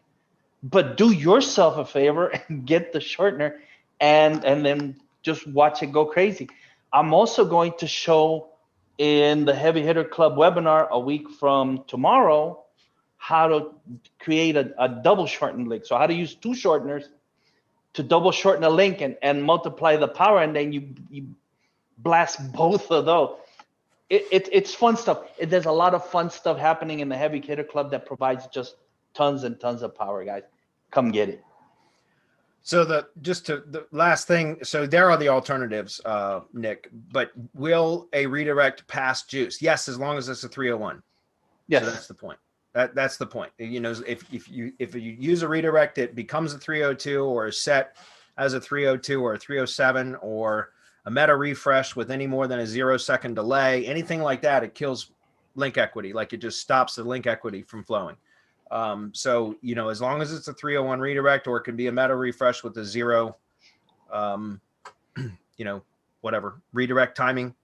S1: But do yourself a favor and get the shortener, and then just watch it go crazy. I'm also going to show in the Heavy Hitter Club webinar a week from tomorrow how to create a double shortened link. So how to use two shorteners to double shorten a link and multiply the power, and then you blast both of those. It's fun stuff. There's a lot of fun stuff happening in the Heavy Hitter Club that provides just tons and tons of power, guys. Come get it.
S2: So the last thing, so there are the alternatives, Nick, but will a redirect pass juice? Yes, as long as it's a 301.
S1: Yes.
S2: So that's the point. That's the point. You know, if you use a redirect, it becomes a 302 or is set as a 302 or a 307 or a meta refresh with any more than a 0-second delay, anything like that, it kills link equity. Like it just stops the link equity from flowing. So, you know, as long as it's a 301 redirect, or it can be a meta refresh with a 0, you know, whatever redirect timing,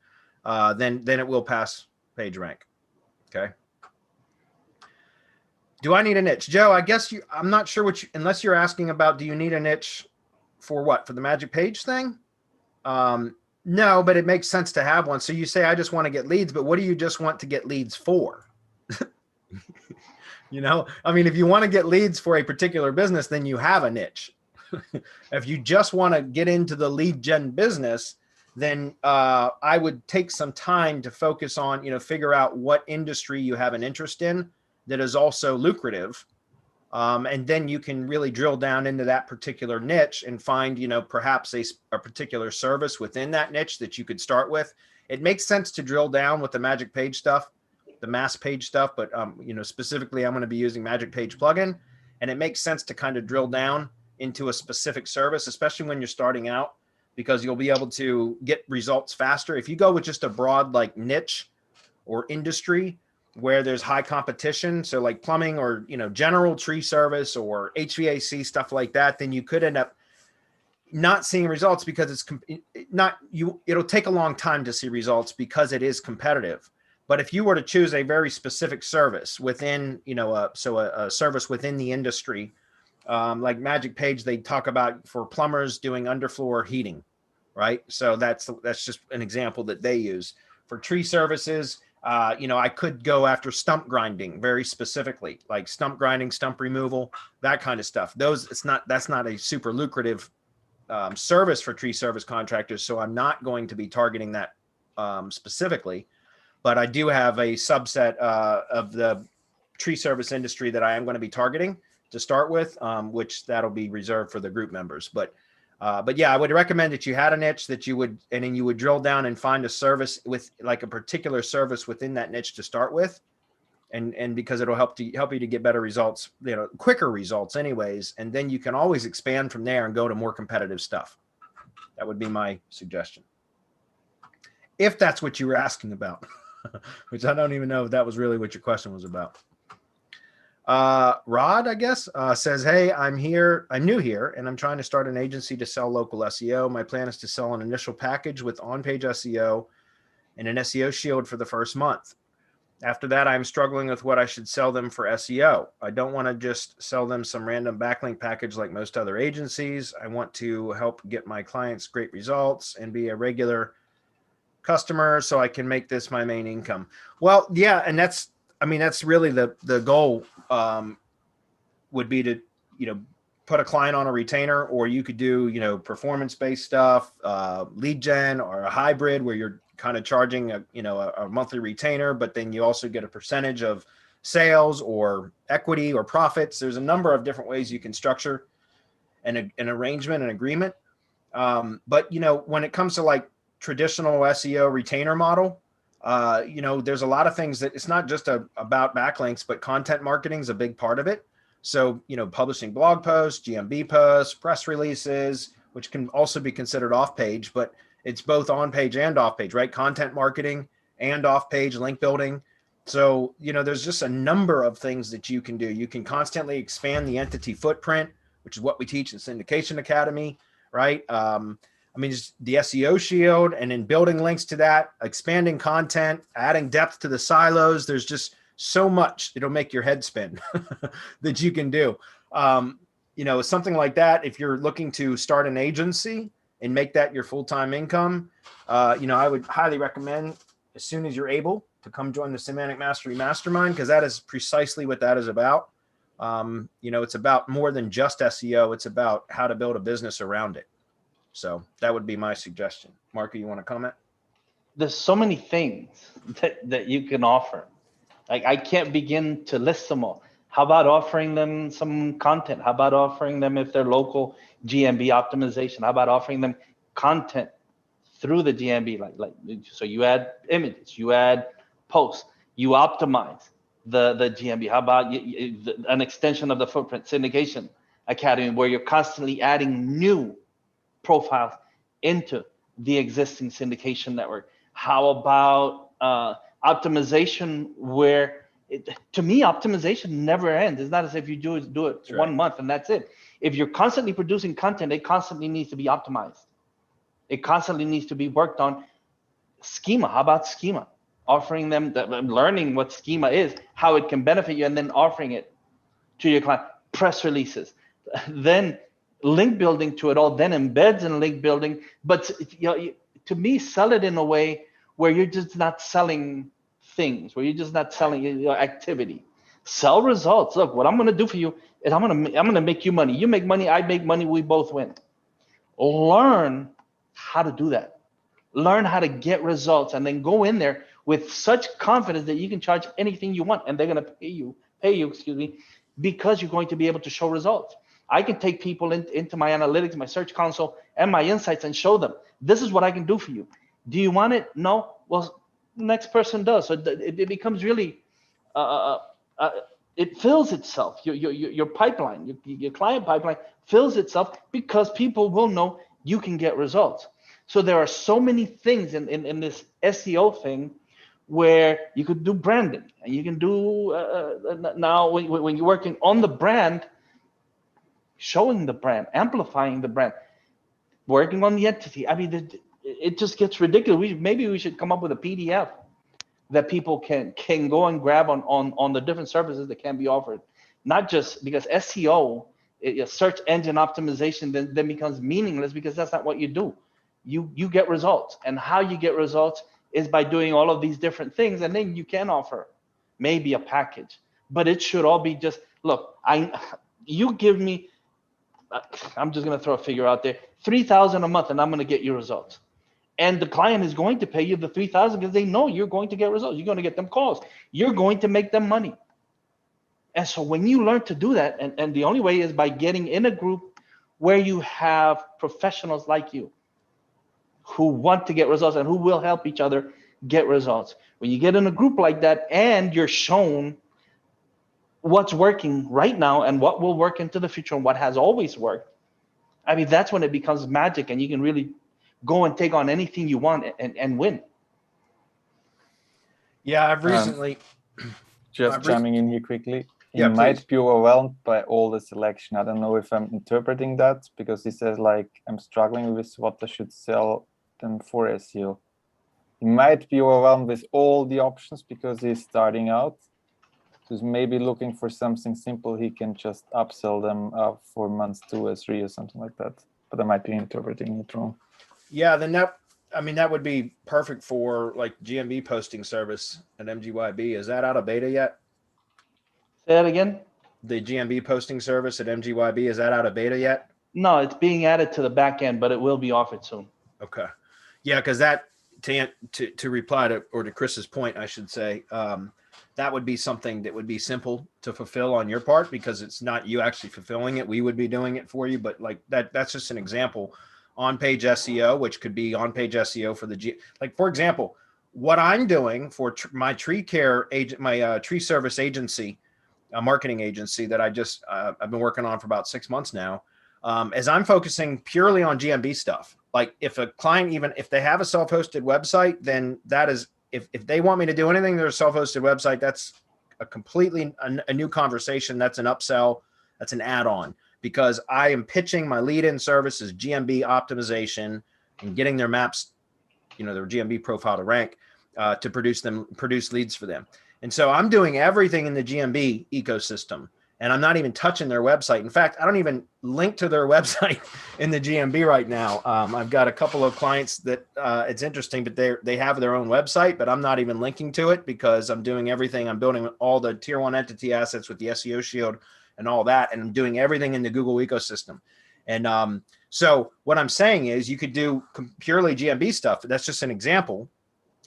S2: then it will pass page rank. Okay. Do I need a niche? Joe, I guess I'm not sure unless you're asking about, do you need a niche for what? For the magic page thing? No, but it makes sense to have one. So you say, I just want to get leads, but what do you just want to get leads for? You know, I mean, if you want to get leads for a particular business, then you have a niche. If you just want to get into the lead gen business, then I would take some time to focus on, you know, figure out what industry you have an interest in that is also lucrative. And then you can really drill down into that particular niche and find, you know, perhaps a particular service within that niche that you could start with. It makes sense to drill down with the magic page stuff, the mass page stuff, but you know, specifically I'm going to be using magic page plugin, and it makes sense to kind of drill down into a specific service, especially when you're starting out, because you'll be able to get results faster. If you go with just a broad like niche or industry where there's high competition, so like plumbing or, you know, general tree service or HVAC stuff like that, then you could end up not seeing results because it's it'll take a long time to see results because it is competitive. But if you were to choose a very specific service within, you know, a service within the industry, like Magic Page, they talk about for plumbers doing underfloor heating, right? So that's just an example that they use. For tree services, you know, I could go after stump grinding very specifically, like stump grinding, stump removal, that kind of stuff. That's not a super lucrative service for tree service contractors, so I'm not going to be targeting that specifically. But I do have a subset of the tree service industry that I am going to be targeting to start with, which that'll be reserved for the group members. But yeah, I would recommend that you had a niche that you would, and then you would drill down and find a service with like a particular service within that niche to start with. And because it'll help you to get better results, you know, quicker results anyways. And then you can always expand from there and go to more competitive stuff. That would be my suggestion. If that's what you were asking about, which I don't even know if that was really what your question was about. Rod, I guess, says, hey, I'm new here, and I'm trying to start an agency to sell local SEO. My plan is to sell an initial package with Onpage SEO and an SEO Shield for the first month. After that, I'm struggling with what I should sell them for SEO. I don't want to just sell them some random backlink package like most other agencies. I want to help get my clients great results and be a regular customer so I can make this my main income. Well, yeah, and that's really the goal, would be to, you know, put a client on a retainer, or you could do, you know, performance-based stuff, lead gen, or a hybrid where you're kind of charging a monthly retainer, but then you also get a percentage of sales or equity or profits. There's a number of different ways you can structure an arrangement, an agreement. But, you know, when it comes to like traditional SEO retainer model, you know, there's a lot of things that it's not just about backlinks, but content marketing is a big part of it. So, you know, publishing blog posts, GMB posts, press releases, which can also be considered off page, but it's both on page and off page, right? Content marketing and off page link building. So, you know, there's just a number of things that you can do. You can constantly expand the entity footprint, which is what we teach in Syndication Academy, right? I mean, just the SEO Shield, and then building links to that, expanding content, adding depth to the silos. There's just so much it'll make your head spin that you can do. You know, something like that, if you're looking to start an agency and make that your full-time income, you know, I would highly recommend, as soon as you're able, to come join the Semantic Mastery Mastermind, because that is precisely what that is about. You know, it's about more than just SEO. It's about how to build a business around it. So that would be my suggestion. Marco, you want to comment?
S1: There's so many things that you can offer. Like, I can't begin to list them all. How about offering them some content? How about offering them, if they're local, GMB optimization? How about offering them content through the GMB? So you add images, you add posts, you optimize the GMB. How about an extension of the footprint syndication academy, where you're constantly adding new profiles into the existing syndication network? How about optimization, where to me, optimization never ends. It's not as if you do it
S2: That's right.
S1: 1 month and that's it. If you're constantly producing content, it constantly needs to be optimized. It constantly needs to be worked on. Schema, how about schema? Offering them, learning what schema is, how it can benefit you, and then offering it to your client. Press releases, then link building to it all, then embeds and link building. But to me, sell it in a way where you're just not selling things, where you're just not selling your activity. Sell results. Look, what I'm going to do for you is I'm going to make you money. You make money, I make money, we both win. Learn how to do that. Learn how to get results, and then go in there with such confidence that you can charge anything you want, and they're going to pay you, because you're going to be able to show results. I can take people into my analytics, my search console, and my insights, and show them, this is what I can do for you. Do you want it? No? Well, next person does. So it becomes really, it fills itself. Your pipeline, your client pipeline fills itself, because people will know you can get results. So there are so many things in this SEO thing where you could do branding, and you can do now when you're working on the brand, showing the brand, amplifying the brand, working on the entity. I mean, it just gets ridiculous. Maybe we should come up with a PDF that people can go and grab on the different services that can be offered. Not just because SEO, search engine optimization, then becomes meaningless, because that's not what you do. You get results, and how you get results is by doing all of these different things, and then you can offer maybe a package. But it should all be just, look, you give me, I'm just going to throw a figure out there, $3,000 a month, and I'm going to get you results. And the client is going to pay you the $3,000 because they know you're going to get results. You're going to get them calls. You're going to make them money. And so when you learn to do that, and the only way is by getting in a group where you have professionals like you who want to get results and who will help each other get results. When you get in a group like that and you're shown what's working right now and what will work into the future and what has always worked, I mean, that's when it becomes magic, and you can really go and take on anything you want and win.
S2: Yeah, I've recently
S3: just jamming in here quickly.
S2: Yeah,
S3: he might be overwhelmed by all the selection. I don't know if I'm interpreting that, because he says, like, I'm struggling with what I should sell them for SEO. He might be overwhelmed with all the options because he's starting out. He's maybe looking for something simple he can just upsell them for months 2 or 3 or something like that. But I might be interpreting it wrong.
S2: Yeah, then that would be perfect for like GMB posting service at MGYB. Is that out of beta yet?
S1: Say that again?
S2: The GMB posting service at MGYB, is that out of beta yet?
S1: No, it's being added to the back end, but it will be offered soon.
S2: Okay. Yeah, because that, to reply to, or to Chris's point, I should say, that would be something that would be simple to fulfill on your part, because it's not you actually fulfilling it. We would be doing it for you. But like that's just an example. On-page SEO, which could be on-page SEO for the like, for example, what I'm doing for my tree care agent, my tree service agency, a marketing agency that I've been working on for about 6 months now, is I'm focusing purely on GMB stuff. Like if a client, even if they have a self-hosted website, then that is, if they want me to do anything to their self-hosted website, that's a completely a new conversation. That's an upsell. That's an add-on, because I am pitching my lead-in service as GMB optimization and getting their maps, their GMB profile to rank, to produce leads for them. And so I'm doing everything in the GMB ecosystem, and I'm not even touching their website. In fact, I don't even link to their website in the GMB right now. I've got a couple of clients that it's interesting, but they have their own website, but I'm not even linking to it, because I'm doing everything. I'm building all the tier 1 entity assets with the SEO Shield and all that, and I'm doing everything in the Google ecosystem. And so what I'm saying is you could do purely GMB stuff. That's just an example.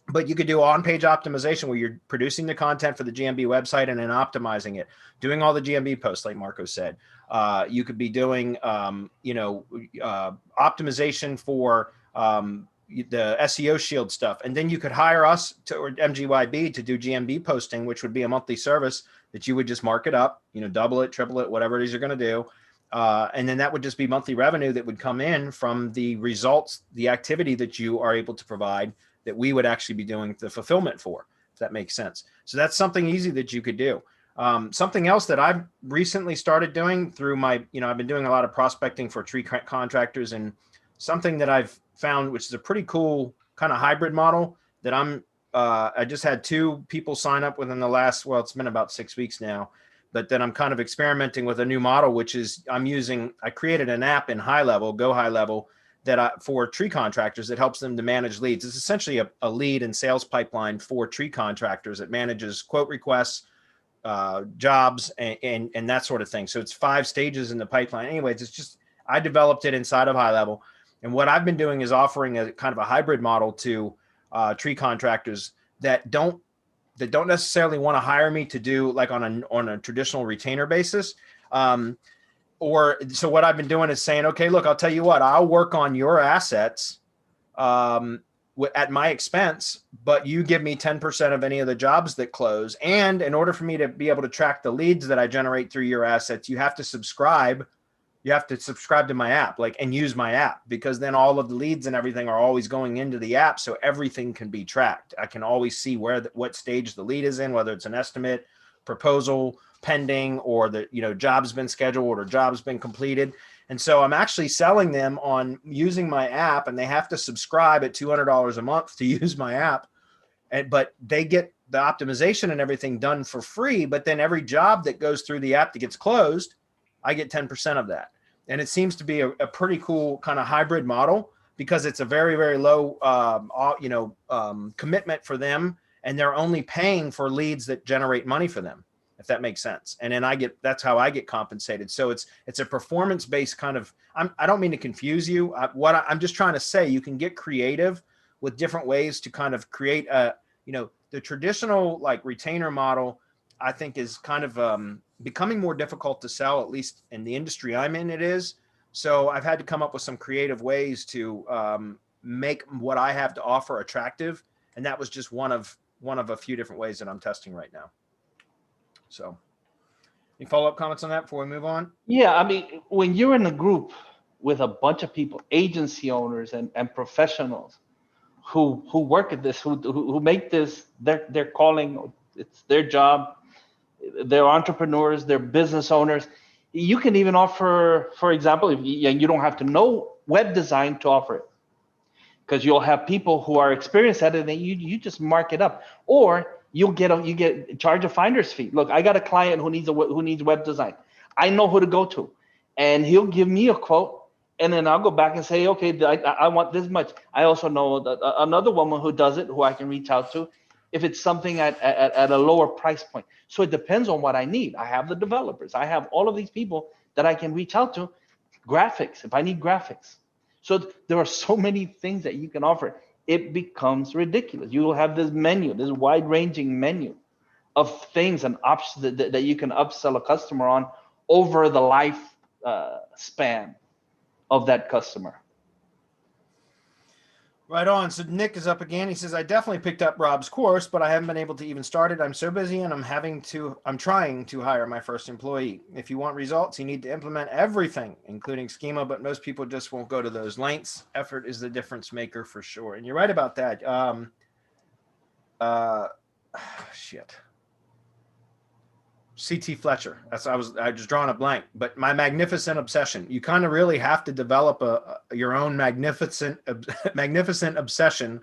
S2: But you could do on-page optimization where you're producing the content for the GMB website and then optimizing it, doing all the GMB posts, like Marco said. You could be doing, optimization for the SEO Shield stuff. And then you could hire us or MGYB to do GMB posting, which would be a monthly service that you would just mark it up, double it, triple it, whatever it is you're going to do. And then that would just be monthly revenue that would come in from the results, the activity that you are able to provide that we would actually be doing the fulfillment for, if that makes sense. So that's something easy that you could do. Something else that I've recently started doing through my, I've been doing a lot of prospecting for tree contractors, and something that I've found, which is a pretty cool kind of hybrid model that I just had 2 people sign up within the last, well, it's been about 6 weeks now, but then I'm kind of experimenting with a new model, which is I created an app in Go High Level, for tree contractors that helps them to manage leads. It's essentially a lead and sales pipeline for tree contractors that manages quote requests, jobs, and that sort of thing. So it's 5 stages in the pipeline. Anyways, it's just, I developed it inside of High Level. And what I've been doing is offering a kind of a hybrid model to tree contractors that don't necessarily want to hire me to do like on a traditional retainer basis. So what I've been doing is saying, okay, look, I'll tell you what, I'll work on your assets at my expense, but you give me 10% of any of the jobs that close. And in order for me to be able to track the leads that I generate through your assets, you have to subscribe. You have to subscribe to my app, and use my app, because then all of the leads and everything are always going into the app. So everything can be tracked. I can always see what stage the lead is in, whether it's an estimate, proposal, pending, or the job's been scheduled or job's been completed. And so I'm actually selling them on using my app, and they have to subscribe at $200 a month to use my app. But they get the optimization and everything done for free. But then every job that goes through the app that gets closed, I get 10% of that. And it seems to be a pretty cool kind of hybrid model, because it's a very, very low, commitment for them. And they're only paying for leads that generate money for them, if that makes sense. And then that's how I get compensated. So it's a performance-based kind of, I don't mean to confuse you. I'm just trying to say, you can get creative with different ways to kind of create the traditional like retainer model, I think is kind of becoming more difficult to sell, at least in the industry I'm in, it is. So I've had to come up with some creative ways to make what I have to offer attractive. And that was just one of a few different ways that I'm testing right now. So any follow-up comments on that before we move on?
S1: Yeah, I mean, when you're in a group with a bunch of people, agency owners and professionals who work at this, who make this their calling, it's their job, they're entrepreneurs, they're business owners. You can even offer, for example, if you don't have to know web design to offer it, because you'll have people who are experienced at it, and you just mark it up, or you charge a finder's fee. Look, I got a client who needs web design. I know who to go to, and he'll give me a quote, and then I'll go back and say, okay, I want this much. I also know that another woman who does it, who I can reach out to, if it's something at a lower price point. So it depends on what I need. I have the developers. I have all of these people that I can reach out to. Graphics, if I need graphics. So there are so many things that you can offer. It becomes ridiculous. You will have this menu, this wide-ranging menu of things and options that you can upsell a customer on over the life span of that customer.
S2: Right on. So Nick is up again. He says, I definitely picked up Rob's course, but I haven't been able to even start it. I'm so busy, and I'm trying to hire my first employee. If you want results, you need to implement everything, including Schema, but most people just won't go to those lengths. Effort is the difference maker for sure. And you're right about that. Shit. CT Fletcher. I just drawing a blank, but my magnificent obsession. You kind of really have to develop your own magnificent obsession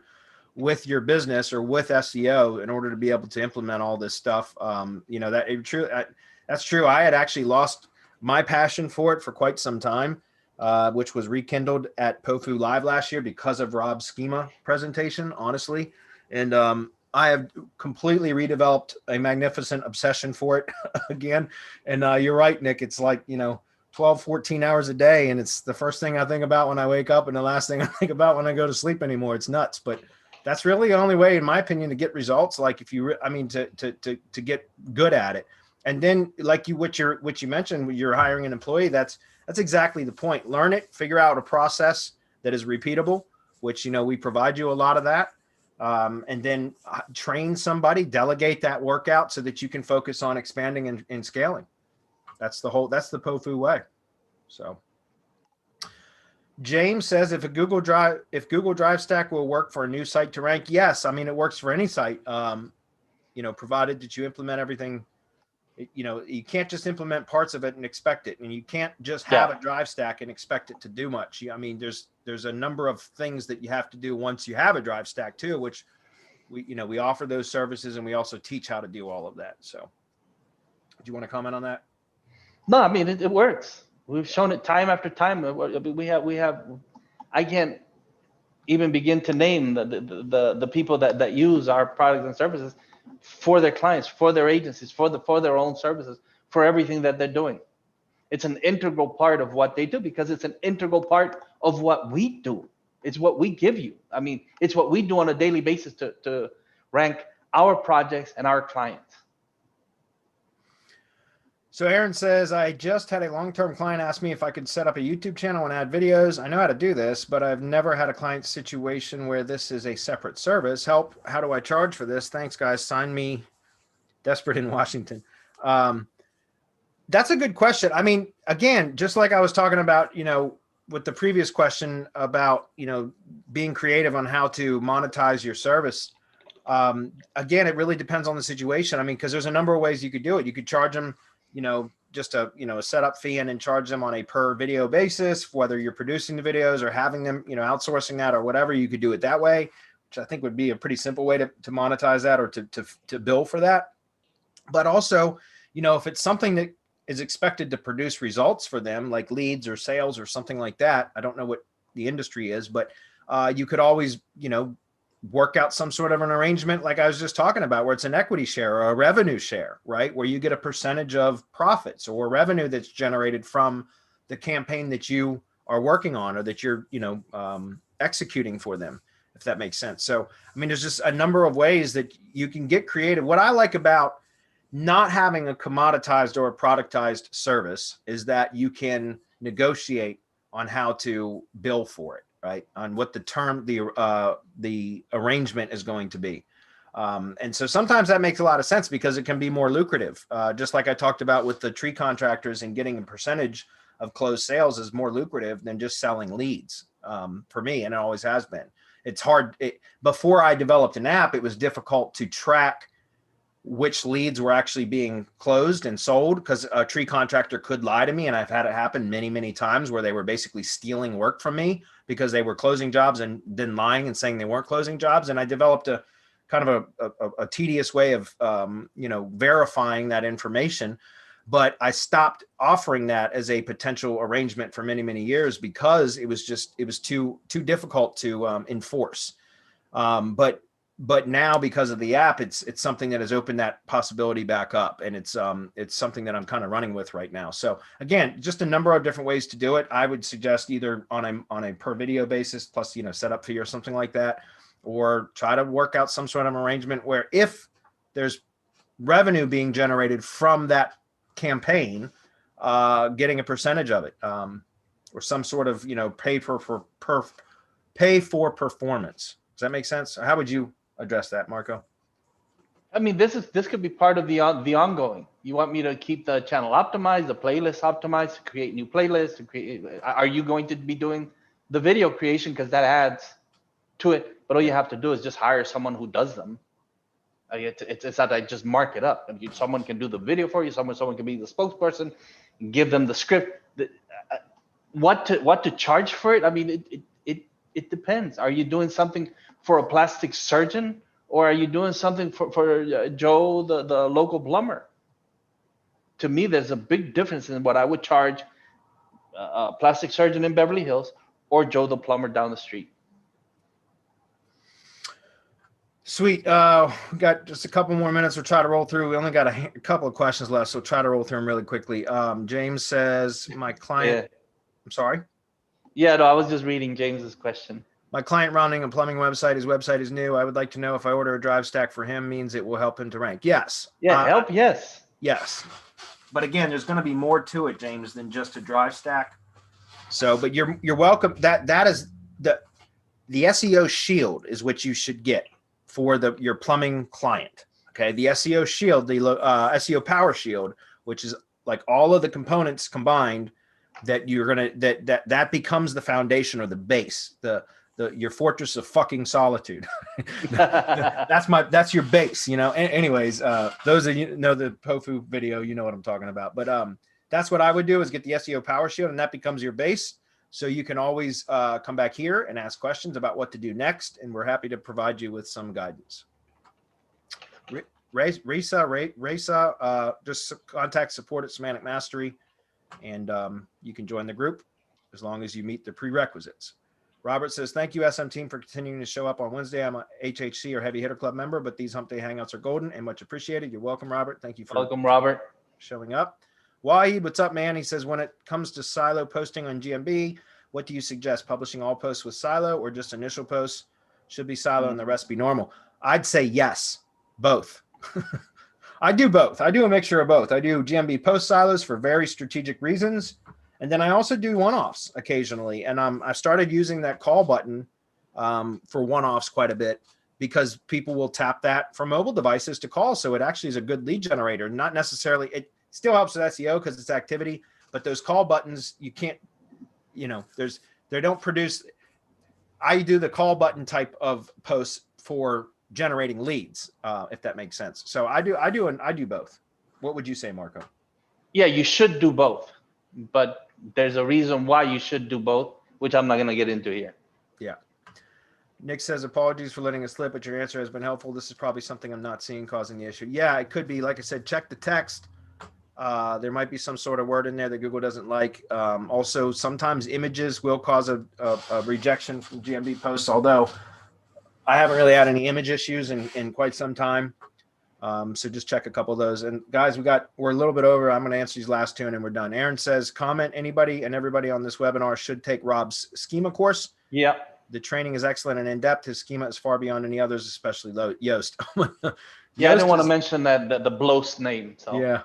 S2: with your business or with SEO in order to be able to implement all this stuff. That's true. I had actually lost my passion for it for quite some time, which was rekindled at POFU Live last year because of Rob's Schema presentation, honestly. And I have completely redeveloped a magnificent obsession for it again. And you're right, Nick. It's like, 12, 14 hours a day. And it's the first thing I think about when I wake up and the last thing I think about when I go to sleep anymore. It's nuts. But That's really the only way, in my opinion, to get results. Like if you, I mean, to get good at it. And then like what you mentioned, when you're hiring an employee, that's exactly the point. Learn it, figure out a process that is repeatable, which, we provide you a lot of that. And then train somebody, delegate that work out so that you can focus on expanding and scaling. That's the POFU way. So James says, if Google Drive Stack will work for a new site to rank, yes. I mean, it works for any site, provided that you implement everything. You can't just implement parts of it and expect it. And you can't just have a Drive Stack and expect it to do much. I mean, there's a number of things that you have to do once you have a Drive Stack too, which we offer those services, and we also teach how to do all of that. So do you want to comment on that?
S1: No, I mean, it works. We've shown it time after time. We have. I can't even begin to name the people that use our products and services for their clients, for their agencies, for their own services, for everything that they're doing. It's an integral part of what they do, because it's an integral part of what we do. It's what we give you. I mean, it's what we do on a daily basis to rank our projects and our clients.
S2: So Aaron says, I just had a long-term client ask me if I could set up a YouTube channel and add videos. I know how to do this, but I've never had a client situation where this is a separate service. Help. How do I charge for this? Thanks, guys. Sign me, Desperate in Washington. That's a good question. I mean, again, just like I was talking about, with the previous question about, being creative on how to monetize your service. Again, it really depends on the situation. I mean, because there's a number of ways you could do it. You could charge them, just a setup fee, and then charge them on a per video basis, whether you're producing the videos or having them, outsourcing that or whatever. You could do it that way, which I think would be a pretty simple way to monetize that, or to bill for that. But also, if it's something that is expected to produce results for them, like leads or sales or something like that, I don't know what the industry is, but you could always, work out some sort of an arrangement like I was just talking about, where it's an equity share or a revenue share, right? Where you get a percentage of profits or revenue that's generated from the campaign that you are working on, or that you're, executing for them, if that makes sense. So, I mean, there's just a number of ways that you can get creative. What I like about not having a commoditized or a productized service is that you can negotiate on how to bill for it, right? On what the arrangement is going to be. And so sometimes that makes a lot of sense, because it can be more lucrative. Just like I talked about with the tree contractors, and getting a percentage of closed sales is more lucrative than just selling leads, for me. And it always has been. It's hard. Before I developed an app, it was difficult to track which leads were actually being closed and sold, because a tree contractor could lie to me. And I've had it happen many, many times, where they were basically stealing work from me because they were closing jobs and then lying and saying they weren't closing jobs. And I developed a kind of a tedious way of, verifying that information. But I stopped offering that as a potential arrangement for many, many years, because it was too difficult to enforce. But now, because of the app, it's something that has opened that possibility back up, and it's something that I'm kind of running with right now. So again, just a number of different ways to do it. I would suggest either on a per video basis plus setup fee or something like that, or try to work out some sort of arrangement where, if there's revenue being generated from that campaign, getting a percentage of it, or some sort of pay for performance. Does that make sense? Or how would you address that, Marco?
S1: I mean, this could be part of the ongoing. You want me to keep the channel optimized, the playlist optimized, to create new playlists, are you going to be doing the video creation? Because that adds to it, but all you have to do is just hire someone who does them. It's not that I just mark it up. Someone can do the video for you. Someone can be the spokesperson, give them the script. What to charge for it? I mean, it depends. Are you doing something for a plastic surgeon, or are you doing something for Joe, the local plumber? To me, there's a big difference in what I would charge a plastic surgeon in Beverly Hills, or Joe the plumber down the street.
S2: Sweet. We got just a couple more minutes. We'll try to roll through. We only got a couple of questions left, so try to roll through them really quickly. James says, my client.
S1: Yeah.
S2: I'm sorry.
S1: Yeah, no, I was just reading James's question.
S2: My client running a plumbing website, his website is new. I would like to know if I order a drive stack for him means it will help him to rank. Yes.
S1: Yeah, help. Yes.
S2: Yes. But again, there's going to be more to it, James, than just a drive stack. So, but you're welcome. That is the SEO Shield is what you should get for your plumbing client. Okay, the SEO Shield, the SEO Power Shield, which is like all of the components combined that you're gonna that becomes the foundation or the base, your fortress of fucking solitude. That's your base, you know. Anyways, those of you know the Pofu video, you know what I'm talking about. But that's what I would do is get the SEO Power Shield, and that becomes your base. So you can always come back here and ask questions about what to do next, and we're happy to provide you with some guidance. Risa, just contact support at Semantic Mastery, and you can join the group as long as you meet the prerequisites. Robert says, thank you, SM team, for continuing to show up on Wednesday. I'm a HHC or Heavy Hitter Club member, but these Hump Day Hangouts are golden and much appreciated. You're welcome, Robert. Thank you for showing up. Wahid, what's up, man? He says, when it comes to silo posting on GMB, what do you suggest? Publishing all posts with silo or just initial posts? Should be silo and the rest be normal. I'd say yes, both. I do both. I do a mixture of both. I do GMB post silos for very strategic reasons. And then I also do one-offs occasionally. And I started using that call button for one-offs quite a bit because people will tap that from mobile devices to call. So it actually is a good lead generator. Not necessarily, it still helps with SEO because it's activity, but those call buttons, you can't, you know, they don't produce. I do the call button type of posts for generating leads, if that makes sense. So I do both. What would you say, Marco?
S1: Yeah, you should do both, but there's a reason why you should do both, which I'm not going to get into here.
S2: Yeah. Nick says, apologies for letting it slip, but your answer has been helpful. This is probably something I'm not seeing causing the issue. Yeah, it could be. Like I said, check the text. There might be some sort of word in there that Google doesn't like. Also, sometimes images will cause a rejection from GMB posts, although I haven't really had any image issues in quite some time. So just check a couple of those. And guys, we're a little bit over. I'm going to answer these last two and then we're done. Aaron says, comment, anybody and everybody on this webinar should take Rob's Schema course.
S1: Yeah.
S2: The training is excellent and in-depth. His schema is far beyond any others, especially Yoast.
S1: Yeah, I didn't want to mention that the Bloast name. So.
S2: Yeah,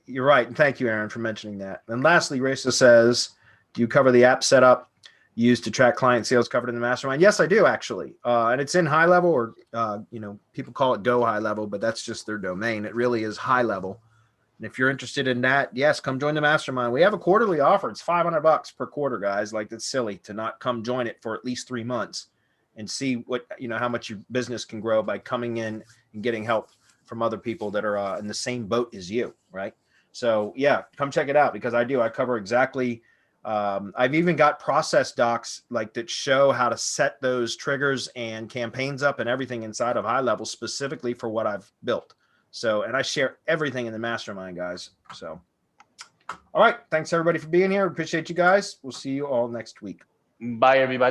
S2: you're right. And thank you, Aaron, for mentioning that. And lastly, Risa says, do you cover the app setup used to track client sales covered in the mastermind? Yes, I do actually. And it's in high level, or, people call it Go High Level, but that's just their domain. It really is high level. And if you're interested in that, yes, come join the mastermind. We have a quarterly offer. It's $500 per quarter, guys. Like, that's silly to not come join it for at least 3 months and see how much your business can grow by coming in and getting help from other people that are in the same boat as you, right? So yeah, come check it out because I cover exactly. I've even got process docs like that show how to set those triggers and campaigns up and everything inside of high level specifically for what I've built. So, and I share everything in the mastermind, guys. So, all right. Thanks everybody for being here. Appreciate you guys. We'll see you all next week.
S1: Bye, everybody.